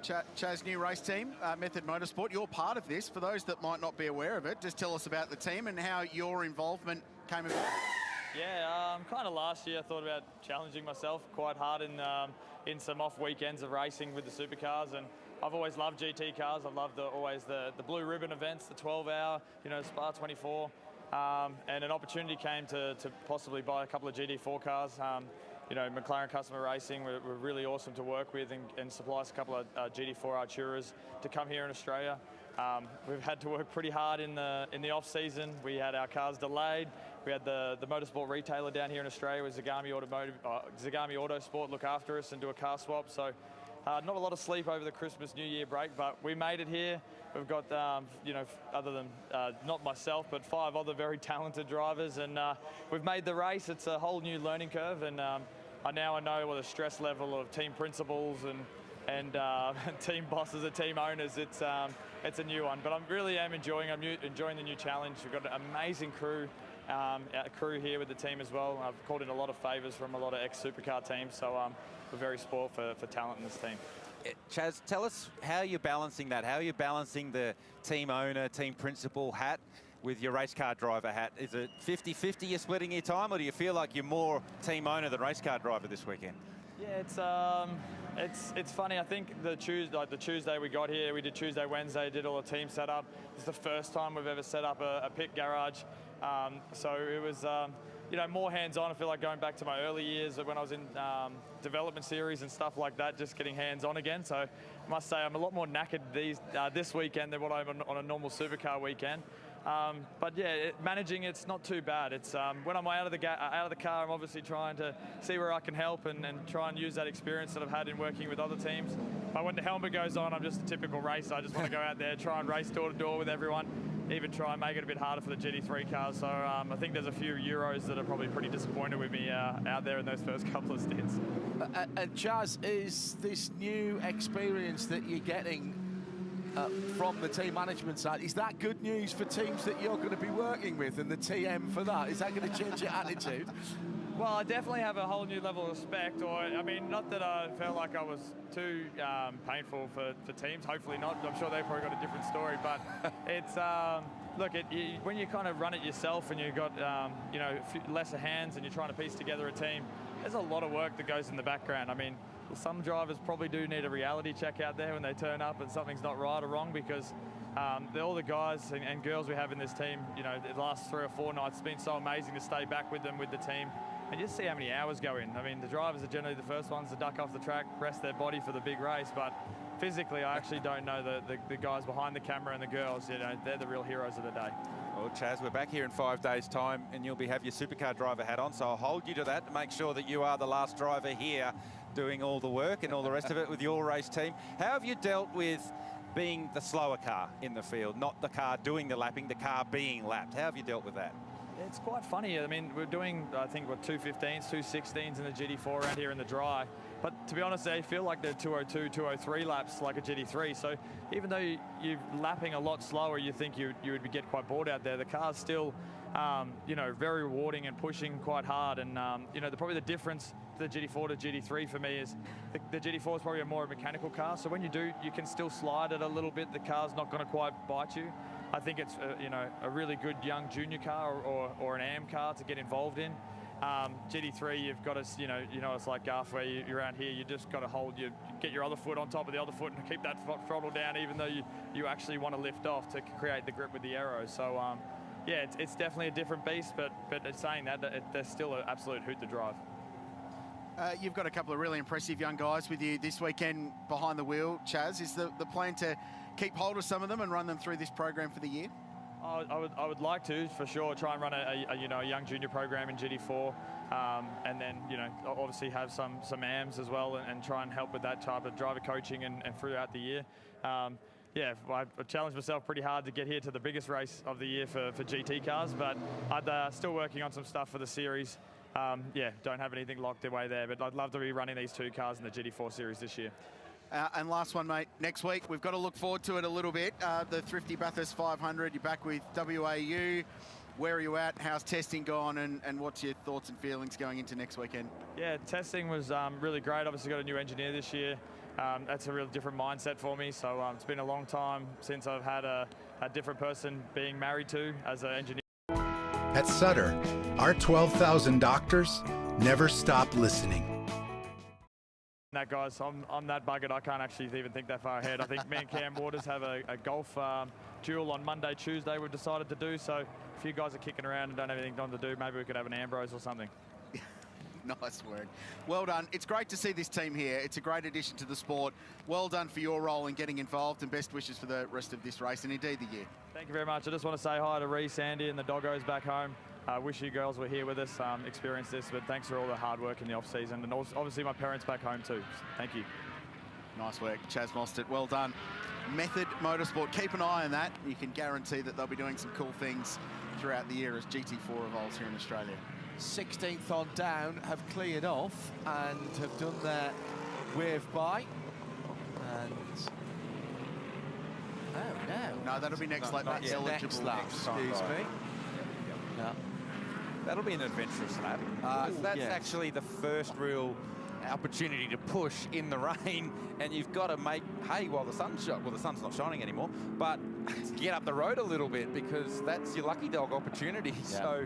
Chaz, new race team, Method Motorsport, you're part of this. For those that might not be aware of it, just tell us about the team and how your involvement came about. Yeah, kind of last year I thought about challenging myself quite hard in some off weekends of racing with the supercars, and I've always loved GT cars. I've loved always the blue ribbon events, the 12-hour, you know, Spa 24, and an opportunity came to possibly buy a couple of GT4 cars. You know, McLaren Customer Racing were really awesome to work with and supply us a couple of GT4 Arturas to come here in Australia. We've had to work pretty hard in the off season. We had our cars delayed. We had the motorsport retailer down here in Australia with Zagami Autosport look after us and do a car swap. So not a lot of sleep over the Christmas New Year break, but we made it here. We've got, you know, other than not myself, but 5 other very talented drivers, and we've made the race. It's a whole new learning curve, and I know what the stress level of team principals and team bosses and team owners. It's a new one, but I'm really enjoying the new challenge. We've got an amazing crew here with the team as well. I've called in a lot of favours from a lot of ex-supercar teams, so we're very spoiled for talent in this team. Chaz, tell us how you're balancing that. How you're balancing the team owner, team principal hat with your race car driver hat. Is it 50-50 you're splitting your time, or do you feel like you're more team owner than race car driver this weekend? Yeah, it's funny. I think the Tuesday we got here, we did Tuesday, Wednesday, did all the team setup. It's the first time we've ever set up a pit garage. So it was, you know, more hands-on. I feel like going back to my early years when I was in development series and stuff like that, just getting hands-on again. So I must say I'm a lot more knackered this weekend than what I'm on a normal supercar weekend. But yeah, managing it's not too bad. It's when I'm out of the car, I'm obviously trying to see where I can help and try and use that experience that I've had in working with other teams. But when the helmet goes on, I'm just a typical racer. I just want to go out there, try and race door to door with everyone, even try and make it a bit harder for the GT3 cars. So I think there's a few Euros that are probably pretty disappointed with me out there in those first couple of stints. And Chaz, is this new experience that you're getting from the team management side, is that good news for teams that you're going to be working with and the TM for that? Is that going to change your attitude? Well, I definitely have a whole new level of respect, or I mean, not that I felt like I was too painful for teams, hopefully not. I'm sure they've probably got a different story, but it's, look, when you kind of run it yourself and you've got, you know, lesser hands and you're trying to piece together a team, there's a lot of work that goes in the background. I mean, some drivers probably do need a reality check out there when they turn up and something's not right or wrong, because all the guys and girls we have in this team, you know, the last 3 or 4 nights, it's been so amazing to stay back with them, with the team, and just see how many hours go in. I mean, the drivers are generally the first ones to duck off the track, rest their body for the big race, but physically, I actually don't know the guys behind the camera and the girls. You know, they're the real heroes of the day. Well, Chaz, we're back here in 5 days' time, and you'll have your supercar driver hat on, so I'll hold you to that to make sure that you are the last driver here doing all the work and all the rest of it with your race team. How have you dealt with being the slower car in the field, not the car doing the lapping, the car being lapped? How have you dealt with that? It's quite funny. I mean, we're doing, I think, what, 215s, 216s in the GT4 around here in the dry. But to be honest, they feel like they're 202, 203 laps like a GT3. So even though you're lapping a lot slower, you think you would get quite bored out there. The car's still, you know, very rewarding and pushing quite hard. And, you know, probably the difference to the GT4 to GT3 for me is the GT4 is probably a more mechanical car. So when you do, you can still slide it a little bit. The car's not going to quite bite you. I think it's, you know, a really good young junior car or an AM car to get involved in. GT3, you've got to, you know, it's like Garth, where you're around here, you just got to get your other foot on top of the other foot and keep that throttle down, even though you actually want to lift off to create the grip with the aero. So, yeah, it's definitely a different beast, but saying that, they're still an absolute hoot to drive. You've got a couple of really impressive young guys with you this weekend behind the wheel, Chaz. Is the plan to keep hold of some of them and run them through this program for the year? I would like to, for sure, try and run a young junior program in GT4, and then, you know, obviously have some AMs as well, and try and help with that type of driver coaching and throughout the year. Yeah, I challenged myself pretty hard to get here to the biggest race of the year for GT cars, but I'm still working on some stuff for the series. Yeah, don't have anything locked away there, but I'd love to be running these 2 cars in the GT4 series this year. And last one, mate, next week, we've got to look forward to it a little bit. The Thrifty Bathurst 500, you're back with WAU. Where are you at? How's testing gone? And what's your thoughts and feelings going into next weekend? Yeah, testing was really great. Obviously got a new engineer this year. That's a real different mindset for me. So it's been a long time since I've had a different person being married to as an engineer. At Sutter, our 12,000 doctors never stop listening. That, guys, I'm that buggered, I can't actually even think that far ahead. I think me and Cam Waters have a golf duel on Monday, Tuesday we've decided to do. So if you guys are kicking around and don't have anything to do, maybe we could have an Ambrose or something. Nice work. Well done. It's great to see this team here. It's a great addition to the sport. Well done for your role in getting involved, and best wishes for the rest of this race and indeed the year. Thank you very much. I just want to say hi to Reece, Andy and the doggos back home. I wish you girls were here with us, experience this, but thanks for all the hard work in the off-season, and also, obviously my parents back home too. Thank you. Nice work, Chaz Mostert. Well done. Method Motorsport, keep an eye on that. You can guarantee that they'll be doing some cool things throughout the year as GT4 evolves here in Australia. 16th on down have cleared off and have done their wave by. And no, that'll be next lap. That's eligible next lap. Excuse me. Yeah. That'll be an adventurous lap. That's actually the first real opportunity to push in the rain, and you've got to make hay while the sun's well, the sun's not shining anymore, but get up the road a little bit, because that's your lucky dog opportunity. Yeah. So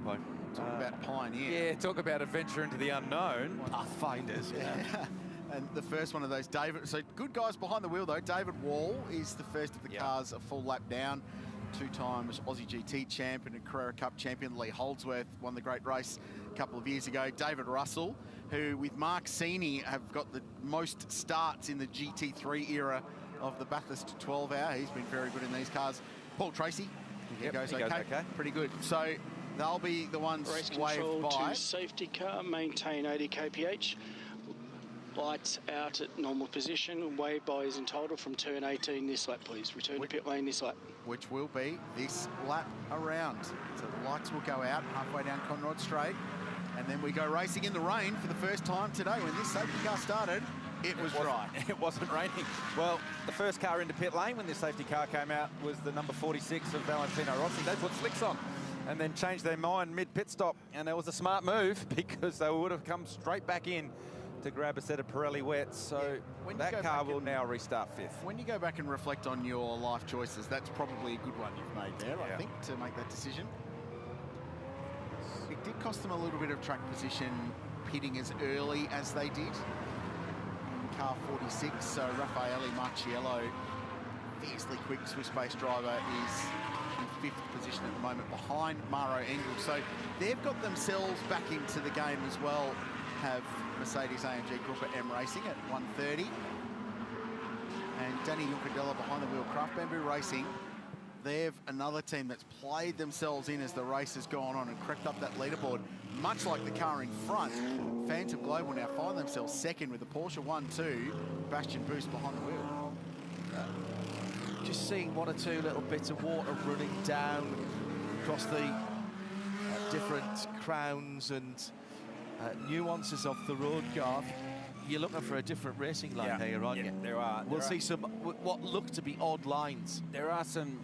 talk about pioneer. Yeah, talk about adventure into the unknown. Pathfinders. Yeah. And the first one of those, David. So good guys behind the wheel though. David Wall is the first of the cars a full lap down. 2 times Aussie GT champion and Carrera Cup champion. Lee Holdsworth won the great race a couple of years ago. David Russell, who with Mark Seeney have got the most starts in the GT3 era of the Bathurst 12 hour. He's been very good in these cars. Paul Tracy, he goes okay. Pretty good. So they'll be the ones Race waved control by. to safety car, maintain 80 kph. Lights out at normal position. Wave by is entitled from turn 18 this lap, please. Return to pit lane this lap. Which will be this lap around. So the lights will go out halfway down Conrod Straight. And then we go racing in the rain for the first time today. When this safety car started, it was dry. It wasn't raining. Well, the first car into pit lane when this safety car came out was the number 46 of Valentino Rossi. They put slicks on and then changed their mind mid-pit stop. And it was a smart move, because they would have come straight back in to grab a set of Pirelli wets. So that car will now restart 5th. When you go back and reflect on your life choices, that's probably a good one you've made there, I think, to make that decision. It did cost them a little bit of track position pitting as early as they did. Car 46, so Raffaele Marciello, fiercely quick Swiss-based driver, is in 5th position at the moment behind Maro Engel. So they've got themselves back into the game as well. Have Mercedes-AMG Group at M Racing at 1:30. And Danny Juncadella behind the wheel, Craft Bamboo Racing. They've another team that's played themselves in as the race has gone on and crept up that leaderboard. Much like the car in front, Phantom Global now find themselves second with the Porsche 1-2, Bastian Boost behind the wheel. Just seeing 1 or 2 little bits of water running down across the different crowns and nuances of the road, Garth. You're looking for a different racing line here, aren't you? There are. We'll see some what look to be odd lines. There are some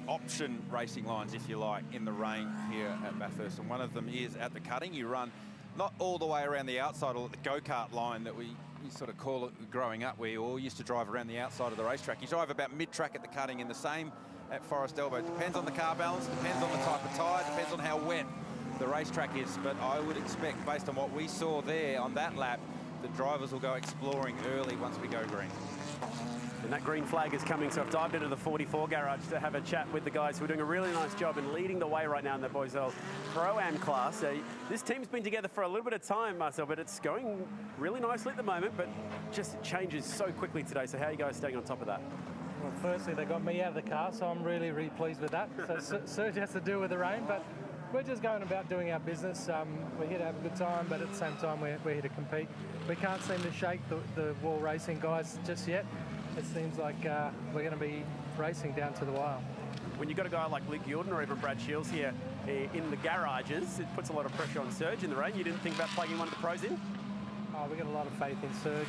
option racing lines, if you like, in the rain here at Bathurst, and one of them is at the cutting. You run not all the way around the outside, or the go-kart line that we sort of call it growing up. We all used to drive around the outside of the racetrack. You drive about mid-track at the cutting, and the same at Forest Elbow. Depends on the car balance, depends on the type of tyre, depends on how wet the racetrack is, but I would expect, based on what we saw there on that lap, the drivers will go exploring early once we go green. And that green flag is coming, so I've dived into the 44 garage to have a chat with the guys who are doing a really nice job and leading the way right now in the Boiselle Pro-Am class. This team's been together for a little bit of time, Marcel, but it's going really nicely at the moment, but just changes so quickly today. So how are you guys staying on top of that? Well, firstly, they got me out of the car, so I'm really, really pleased with that. So Serge has to deal with the rain, but we're just going about doing our business. We're here to have a good time, but at the same time, we're here to compete. We can't seem to shake the wall racing guys just yet. It seems like we're going to be racing down to the wire. When you've got a guy like Luke Jordan or even Brad Shields here in the garages, it puts a lot of pressure on Serge in the rain. You didn't think about plugging one of the pros in? Oh, we've got a lot of faith in Serge.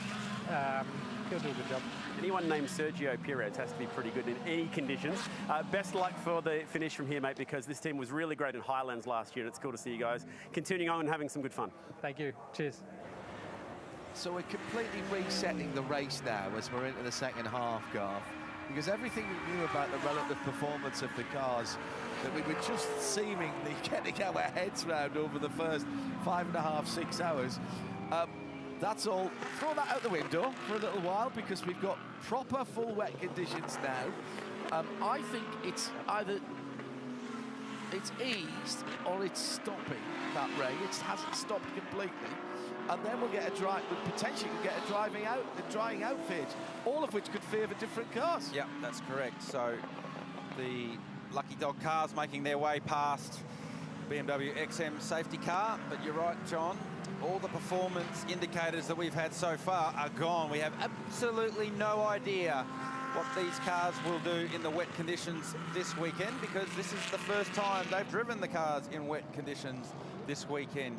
He'll do a good job. Anyone named Sergio Perez has to be pretty good in any conditions. Best luck for the finish from here, mate, because this team was really great in Highlands last year, and it's cool to see you guys continuing on and having some good fun. Thank you. Cheers. So we're completely resetting the race now as we're into the second half, Garth, because everything we knew about the relative performance of the cars that we were just seemingly getting our heads round over the first 5.5, 6 hours, that's all. Throw that out the window for a little while, because we've got proper full wet conditions now. I think it's either it's eased or it's stopping that rain. It hasn't stopped completely. And then we'll get potentially get a drying out phase, all of which could favour different cars. Yeah, that's correct. So the Lucky Dog cars making their way past BMW XM safety car, but you're right, John. All the performance indicators that we've had so far are gone. We have absolutely no idea what these cars will do in the wet conditions this weekend, because this is the first time they've driven the cars in wet conditions this weekend.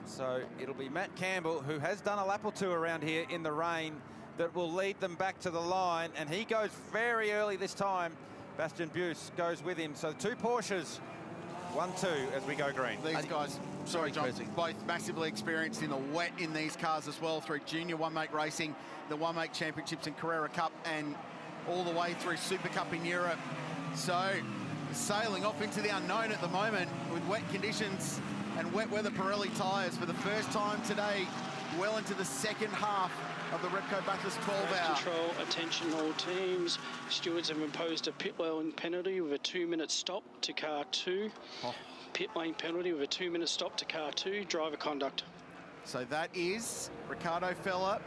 So it'll be Matt Campbell, who has done a lap or two around here in the rain, that will lead them back to the line, and he goes very early this time. Bastian Buse goes with him. So 2 Porsches 1-2 as we go green. These guys, sorry John, both massively experienced in the wet in these cars as well, through junior one-make racing, the one-make championships in Carrera Cup, and all the way through Super Cup in Europe. So sailing off into the unknown at the moment with wet conditions and wet weather Pirelli tyres for the first time today, well into the second half of the Repco Bathurst 12-hour. Control, attention all teams. Stewards have imposed a pit lane penalty with a 2-minute stop to car 2. Pit lane penalty with a 2-minute stop to car 2. Driver conduct. So that is Ricardo Feller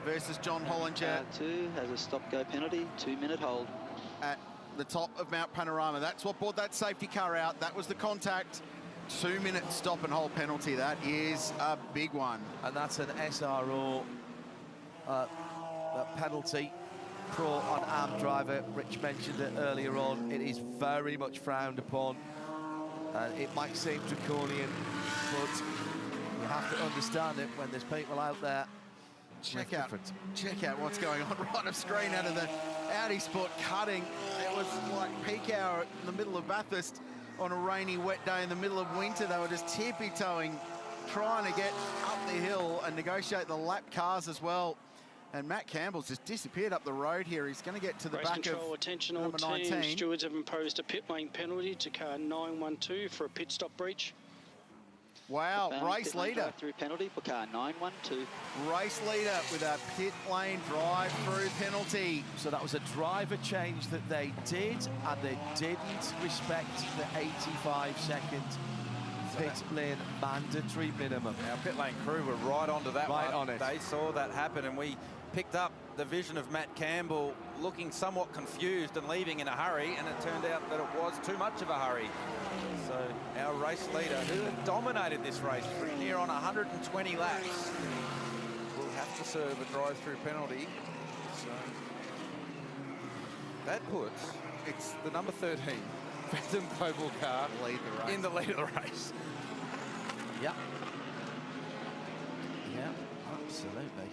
versus John Hollinger. Car 2 has a stop-go penalty, 2-minute hold. At the top of Mount Panorama. That's what brought that safety car out. That was the contact. 2-minute stop and hold penalty. That is a big one. And that's an SRO penalty. Pro on arm driver. Rich mentioned it earlier on. It is very much frowned upon. It might seem draconian, but you have to understand it when there's people out there. Check out what's going on right off screen out of the Audi Sport cutting. It was like peak hour in the middle of Bathurst on a rainy, wet day in the middle of winter. They were just tippy-toeing, trying to get up the hill and negotiate the lap cars as well. And Matt Campbell's just disappeared up the road here. He's going to get to the Race back control, of attention all number teams. 19. Stewards have imposed a pit lane penalty to car 912 for a pit stop breach. Wow, race leader. Through penalty for car 912. Race leader with a pit lane drive-through penalty. So that was a driver change that they did, and they didn't respect the 85-second pit lane mandatory minimum. Our pit lane crew were right onto that one. Right on it. They saw that happen, and we picked up the vision of Matt Campbell looking somewhat confused and leaving in a hurry, and it turned out that it was too much of a hurry. So our race leader, who had dominated this race for near on 120 laps, will have to serve a drive-through penalty. So that puts it's the number 13 Phantom Global car in the lead of the race. Yeah. Yeah, absolutely.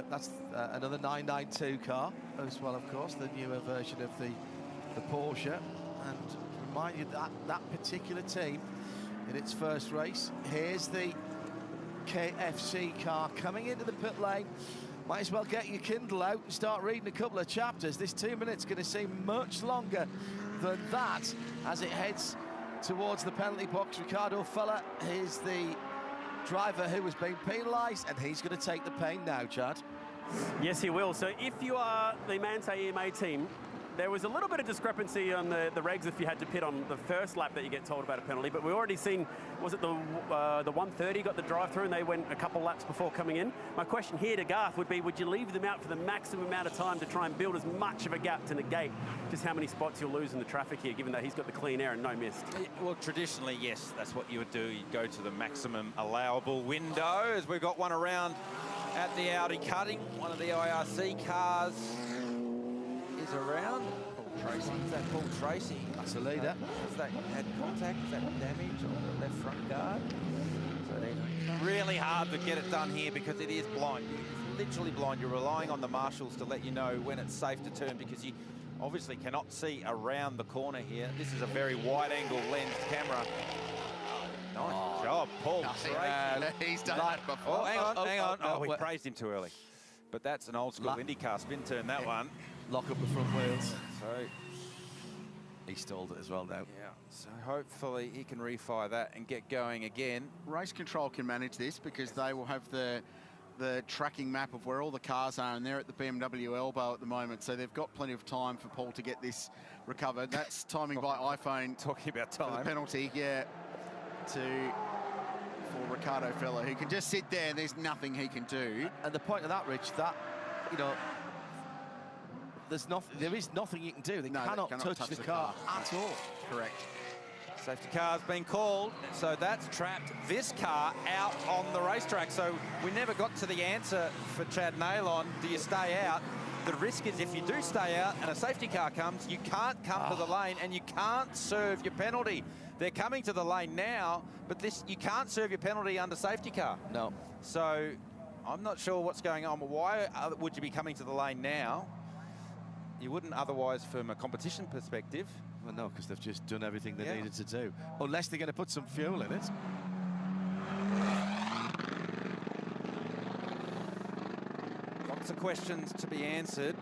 That's another 992 car as well, of course, the newer version of the Porsche. And remind you that particular team in its first race. Here's the KFC car coming into the pit lane. Might as well get your Kindle out and start reading a couple of chapters. This 2 minutes going to seem much longer than that as it heads towards the penalty box. Ricardo Feller is the driver who was being penalised, and he's going to take the pain now, Chad. Yes, he will. So if you are the Mansa EMA team, there was a little bit of discrepancy on the regs if you had to pit on the first lap that you get told about a penalty, but we've already seen, was it the 130 got the drive-through and they went a couple laps before coming in? My question here to Garth would be, would you leave them out for the maximum amount of time to try and build as much of a gap to negate just how many spots you'll lose in the traffic here, given that he's got the clean air and no mist? Well, traditionally, yes, that's what you would do. You'd go to the maximum allowable window, as we've got one around at the Audi cutting. One of the IRC cars is around. Paul Tracy. Is that Paul Tracy? That's the leader. Has that had contact? Is that damage on the left front guard? So really hard to get it done here because it is blind. It's literally blind. You're relying on the marshals to let you know when it's safe to turn, because you obviously cannot see around the corner here. This is a very wide-angle lens camera. Nice job, Paul. He's done that before. Oh, hang on. Oh, we praised him too early. But that's an old-school IndyCar spin turn, that one. Lock up the front wheels. So he stalled it as well now. Yeah, so hopefully he can refire that and get going again. Race control can manage this because they will have the tracking map of where all the cars are, and they're at the BMW elbow at the moment, so they've got plenty of time for Paul to get this recovered. That's timing by iPhone. Talking about time. For the penalty, yeah, for Ricardo Feller, who can just sit there and there's nothing he can do. And the point of that, Rich, that, you know, there is nothing you can do. They cannot touch the car at all. Correct. Safety car's been called, so that's trapped this car out on the racetrack. So we never got to the answer for Chad Nailon. Do you stay out? The risk is if you do stay out and a safety car comes, you can't come to the lane and you can't serve your penalty. They're coming to the lane now, but you can't serve your penalty under safety car. No. So I'm not sure what's going on. Why would you be coming to the lane now? You wouldn't otherwise from a competition perspective. Well, no, because they've just done everything they needed to do. Unless they're going to put some fuel in it. Lots of questions to be answered.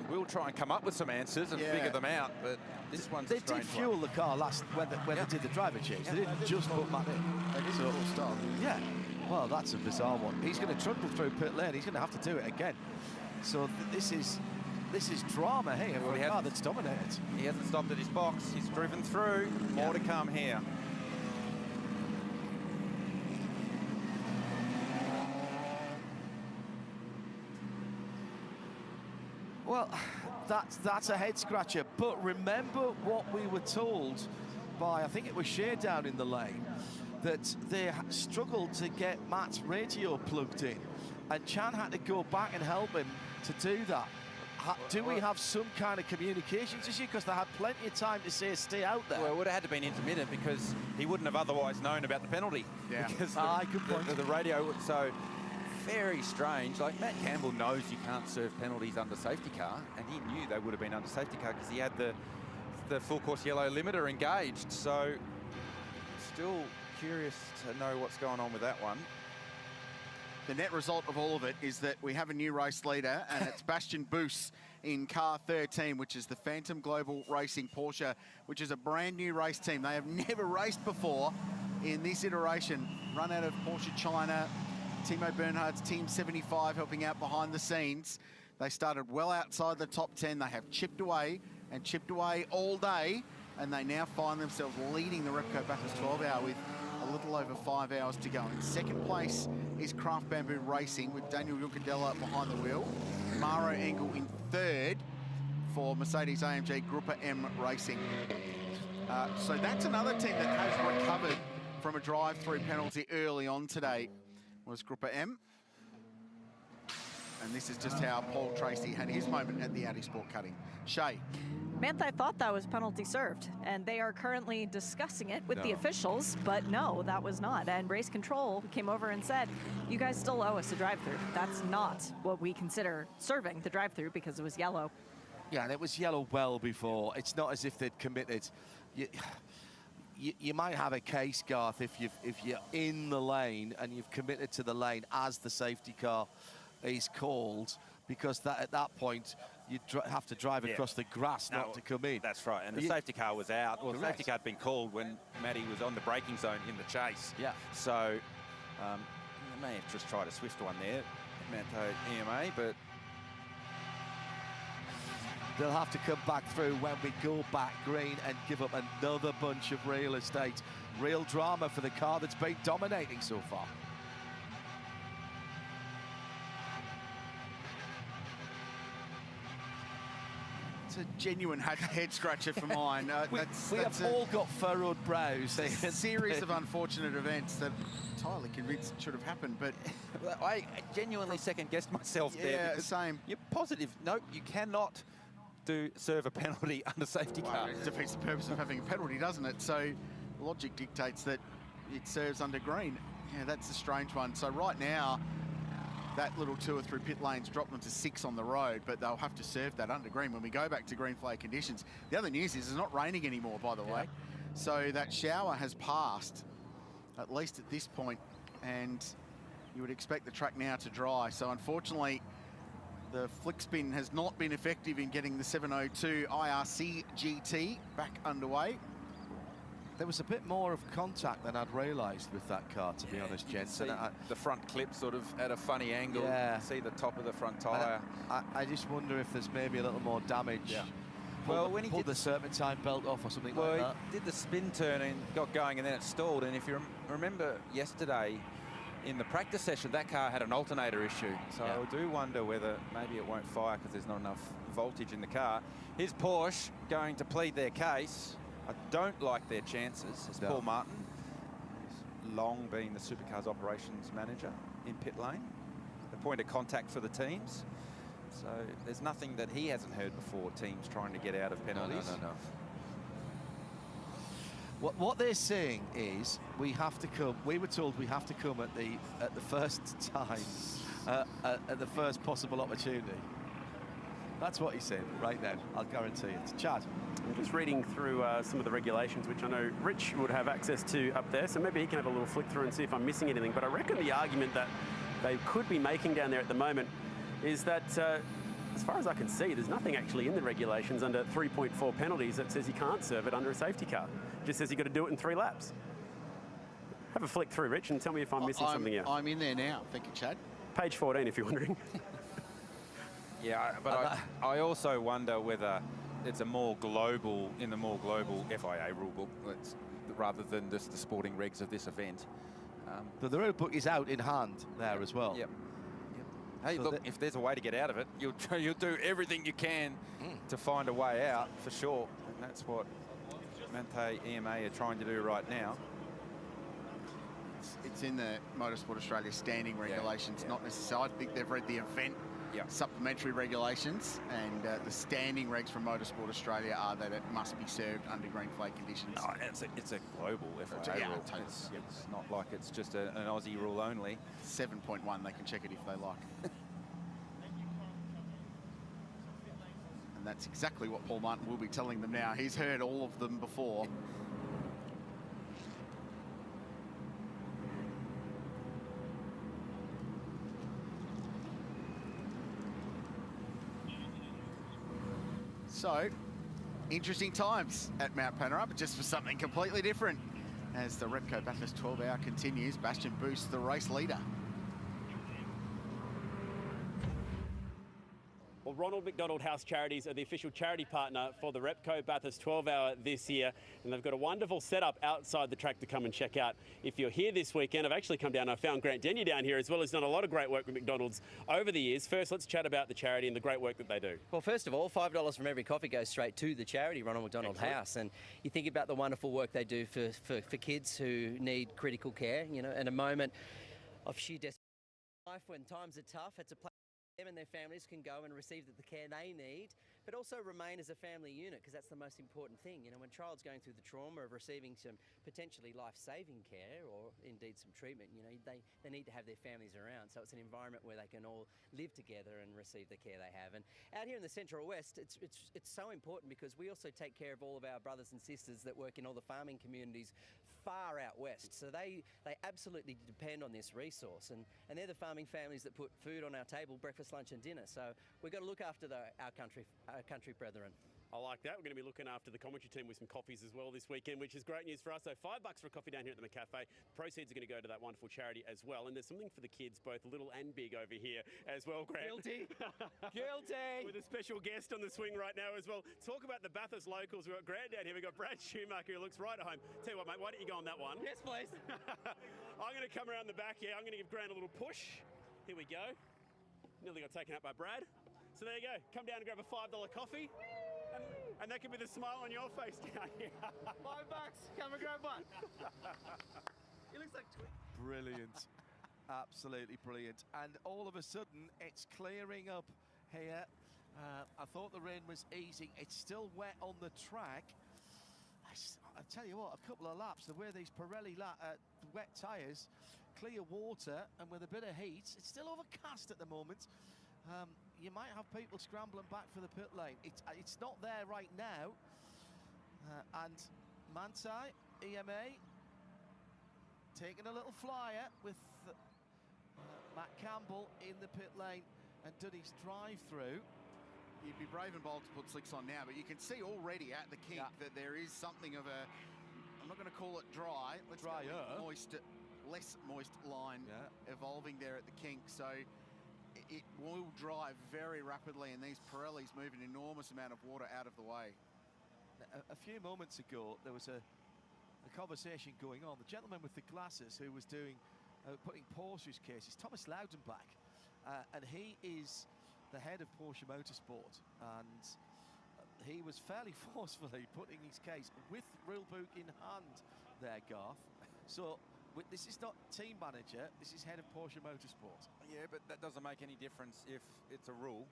We'll try and come up with some answers and figure them out, but this one's They a strange did fuel the car when they did the driver change. They didn't just put Matt in. They did full stop. Yeah. Well, that's a bizarre one. He's going to trundle through pit lane. He's going to have to do it again. So this is drama here for a car that's dominated. He hasn't stopped at his box. He's driven through. More to come here. Well, that's a head scratcher. But remember what we were told by, I think it was Shea down in the lane, that they struggled to get Matt's radio plugged in, and Chan had to go back and help him to do that. Do we have some kind of communications issue? Because they had plenty of time to say stay out there. Well, it would have had to been intermittent because he wouldn't have otherwise known about the penalty. Yeah. Because good point. the radio, so very strange. Like, Matt Campbell knows you can't serve penalties under safety car, and he knew they would have been under safety car because he had the full course yellow limiter engaged. So still curious to know what's going on with that one. The net result of all of it is that we have a new race leader, and it's Bastian Boos in car 13, which is the Phantom Global Racing Porsche, which is a brand new race team. They have never raced before in this iteration. Run out of Porsche China, Timo Bernhard's Team 75 helping out behind the scenes. They started well outside the top 10. They have chipped away and chipped away all day, and they now find themselves leading the Repco Bathurst 12 Hour with a little over 5 hours to go. In second place is Craft Bamboo Racing with Daniel Juncadella behind the wheel. Maro Engel in third for Mercedes-AMG Gruppe M Racing. So that's another team that has recovered from a drive-through penalty early on today, was Gruppe M. And this is just how Paul Tracy had his moment at the Audi Sport Cutting. Shay. Mantha thought that was penalty served, and they are currently discussing it with the officials, but no, that was not. And race control came over and said, you guys still owe us a drive-through. That's not what we consider serving the drive-through because it was yellow. Yeah, and it was yellow well before. It's not as if they'd committed. You might have a case, Garth, if you're in the lane and you've committed to the lane as the safety car is called, because at that point you have to drive across the grass not to come in. That's right, and the safety car was out. Well, the safety car had been called when Matty was on the braking zone in the chase. Yeah. So they may have just tried a swift one there, Manto EMA, but they'll have to come back through when we go back green and give up another bunch of real estate. Real drama for the car that's been dominating so far. It's a genuine head scratcher for mine. We have all got furrowed brows. A series of unfortunate events that I'm entirely convinced should have happened, but I genuinely second-guessed myself there. Yeah, same. You're positive. No, you cannot serve a penalty under safety car. It defeats the purpose of having a penalty, doesn't it? So logic dictates that it serves under green. Yeah, that's a strange one. So right now, that little tour through pit lanes dropped them to 6 on the road, but they'll have to serve that under green when we go back to green flag conditions. The other news is it's not raining anymore, by the way. So that shower has passed, at least at this point, and you would expect the track now to dry. So unfortunately, the flick spin has not been effective in getting the 702 IRC GT back underway. There was a bit more of contact than I'd realised with that car, to be honest, gents. And the front clip sort of at a funny angle. Yeah. See the top of the front tyre. I just wonder if there's maybe a little more damage. Yeah. When he pulled the serpentine belt off or something like that. He did the spin turn and got going, and then it stalled. And if you remember yesterday in the practice session, that car had an alternator issue. So I do wonder whether maybe it won't fire because there's not enough voltage in the car. Here's Porsche going to plead their case. I don't like their chances. It's Paul Martin, who's long been the Supercars operations manager in pit lane, the point of contact for the teams. So there's nothing that he hasn't heard before, teams trying to get out of penalties. No. What they're saying is we have to come. We were told we have to come at the first time, at the first possible opportunity. That's what he's saying right now. I'll guarantee it. Chad. I'm just reading through some of the regulations, which I know Rich would have access to up there, so maybe he can have a little flick through and see if I'm missing anything. But I reckon the argument that they could be making down there at the moment is that, as far as I can see, there's nothing actually in the regulations under 3.4 penalties that says you can't serve it under a safety car. It just says you've got to do it in 3 laps. Have a flick through, Rich, and tell me if I'm missing something here. I'm in there now. Thank you, Chad. Page 14, if you're wondering. Yeah, but I also wonder whether it's a more global, in the more global FIA rulebook, rather than just the sporting regs of this event. But the rulebook is out in hand there as well. Yep. Hey, so look, if there's a way to get out of it, you'll do everything you can to find a way out, for sure. And that's what Mante EMA are trying to do right now. It's in the Motorsport Australia standing regulations, not necessarily. I think they've read the event supplementary regulations, and the standing regs from Motorsport Australia are that it must be served under green flag conditions. Oh, it's a global FIA rule. Totally. It's not like it's just an Aussie rule only. 7.1, they can check it if they like. And that's exactly what Paul Martin will be telling them now. He's heard all of them before. So, interesting times at Mount Panorama, but just for something completely different. As the Repco Bathurst 12-hour continues, Bastian Boost, the race leader. Well, Ronald McDonald House Charities are the official charity partner for the Repco Bathurst 12-hour this year, and they've got a wonderful setup outside the track to come and check out. If you're here this weekend, I've actually come down, I found Grant Denyer down here as well, who's done a lot of great work with McDonald's over the years. First, let's chat about the charity and the great work that they do. Well, first of all, $5 from every coffee goes straight to the charity, Ronald McDonald House, and you think about the wonderful work they do for kids who need critical care, you know, in a moment of sheer desperation in life when times are tough. It's a place them and their families can go and receive the care they need, but also remain as a family unit, because that's the most important thing. You know, when a child's going through the trauma of receiving some potentially life-saving care or indeed some treatment, you know, they need to have their families around. So it's an environment where they can all live together and receive the care they have. And out here in the Central West, it's so important because we also take care of all of our brothers and sisters that work in all the farming communities far out west. So they absolutely depend on this resource, and they're the farming families that put food on our table, breakfast, lunch and dinner. So we've got to look after our country brethren. I like that. We're going to be looking after the commentary team with some coffees as well this weekend, which is great news for us. So $5 for a coffee down here at the McCafe. Proceeds are going to go to that wonderful charity as well. And there's something for the kids, both little and big, over here as well, Grant. Guilty. Guilty. With a special guest on the swing right now as well. Talk about the Bathurst locals. We've got Grant down here. We've got Brad Schumacher, who looks right at home. Tell you what, mate, why don't you go on that one? Yes, please. I'm going to come around the back here. I'm going to give Grant a little push. Here we go. Nearly got taken up by Brad. So there you go. Come down and grab a $5 coffee. And that could be the smile on your face down here. $5. Come and grab one. He looks like Twig. Brilliant. Absolutely brilliant. And all of a sudden, it's clearing up here. I thought the rain was easing. It's still wet on the track. I tell you what, a couple of laps, the way these Pirelli wet tyres, clear water, and with a bit of heat, it's still overcast at the moment. You might have people scrambling back for the pit lane. It's not there right now. And Manti, EMA, taking a little flyer with Matt Campbell in the pit lane and done his drive-through. You'd be brave and bold to put slicks on now, but you can see already at the kink that there is something of a, I'm not going to call it dry, let's go with less moist line evolving there at the kink. So it will dry very rapidly, and these Pirellis move an enormous amount of water out of the way. A few moments ago, there was a conversation going on. The gentleman with the glasses who was doing, putting Porsche's cases, Thomas Loudenbach, and he is the head of Porsche Motorsport, and he was fairly forcefully putting his case with rulebook in hand there, Garth. So this is not team manager, this is head of Porsche Motorsport. Yeah, but that doesn't make any difference if it's a rule.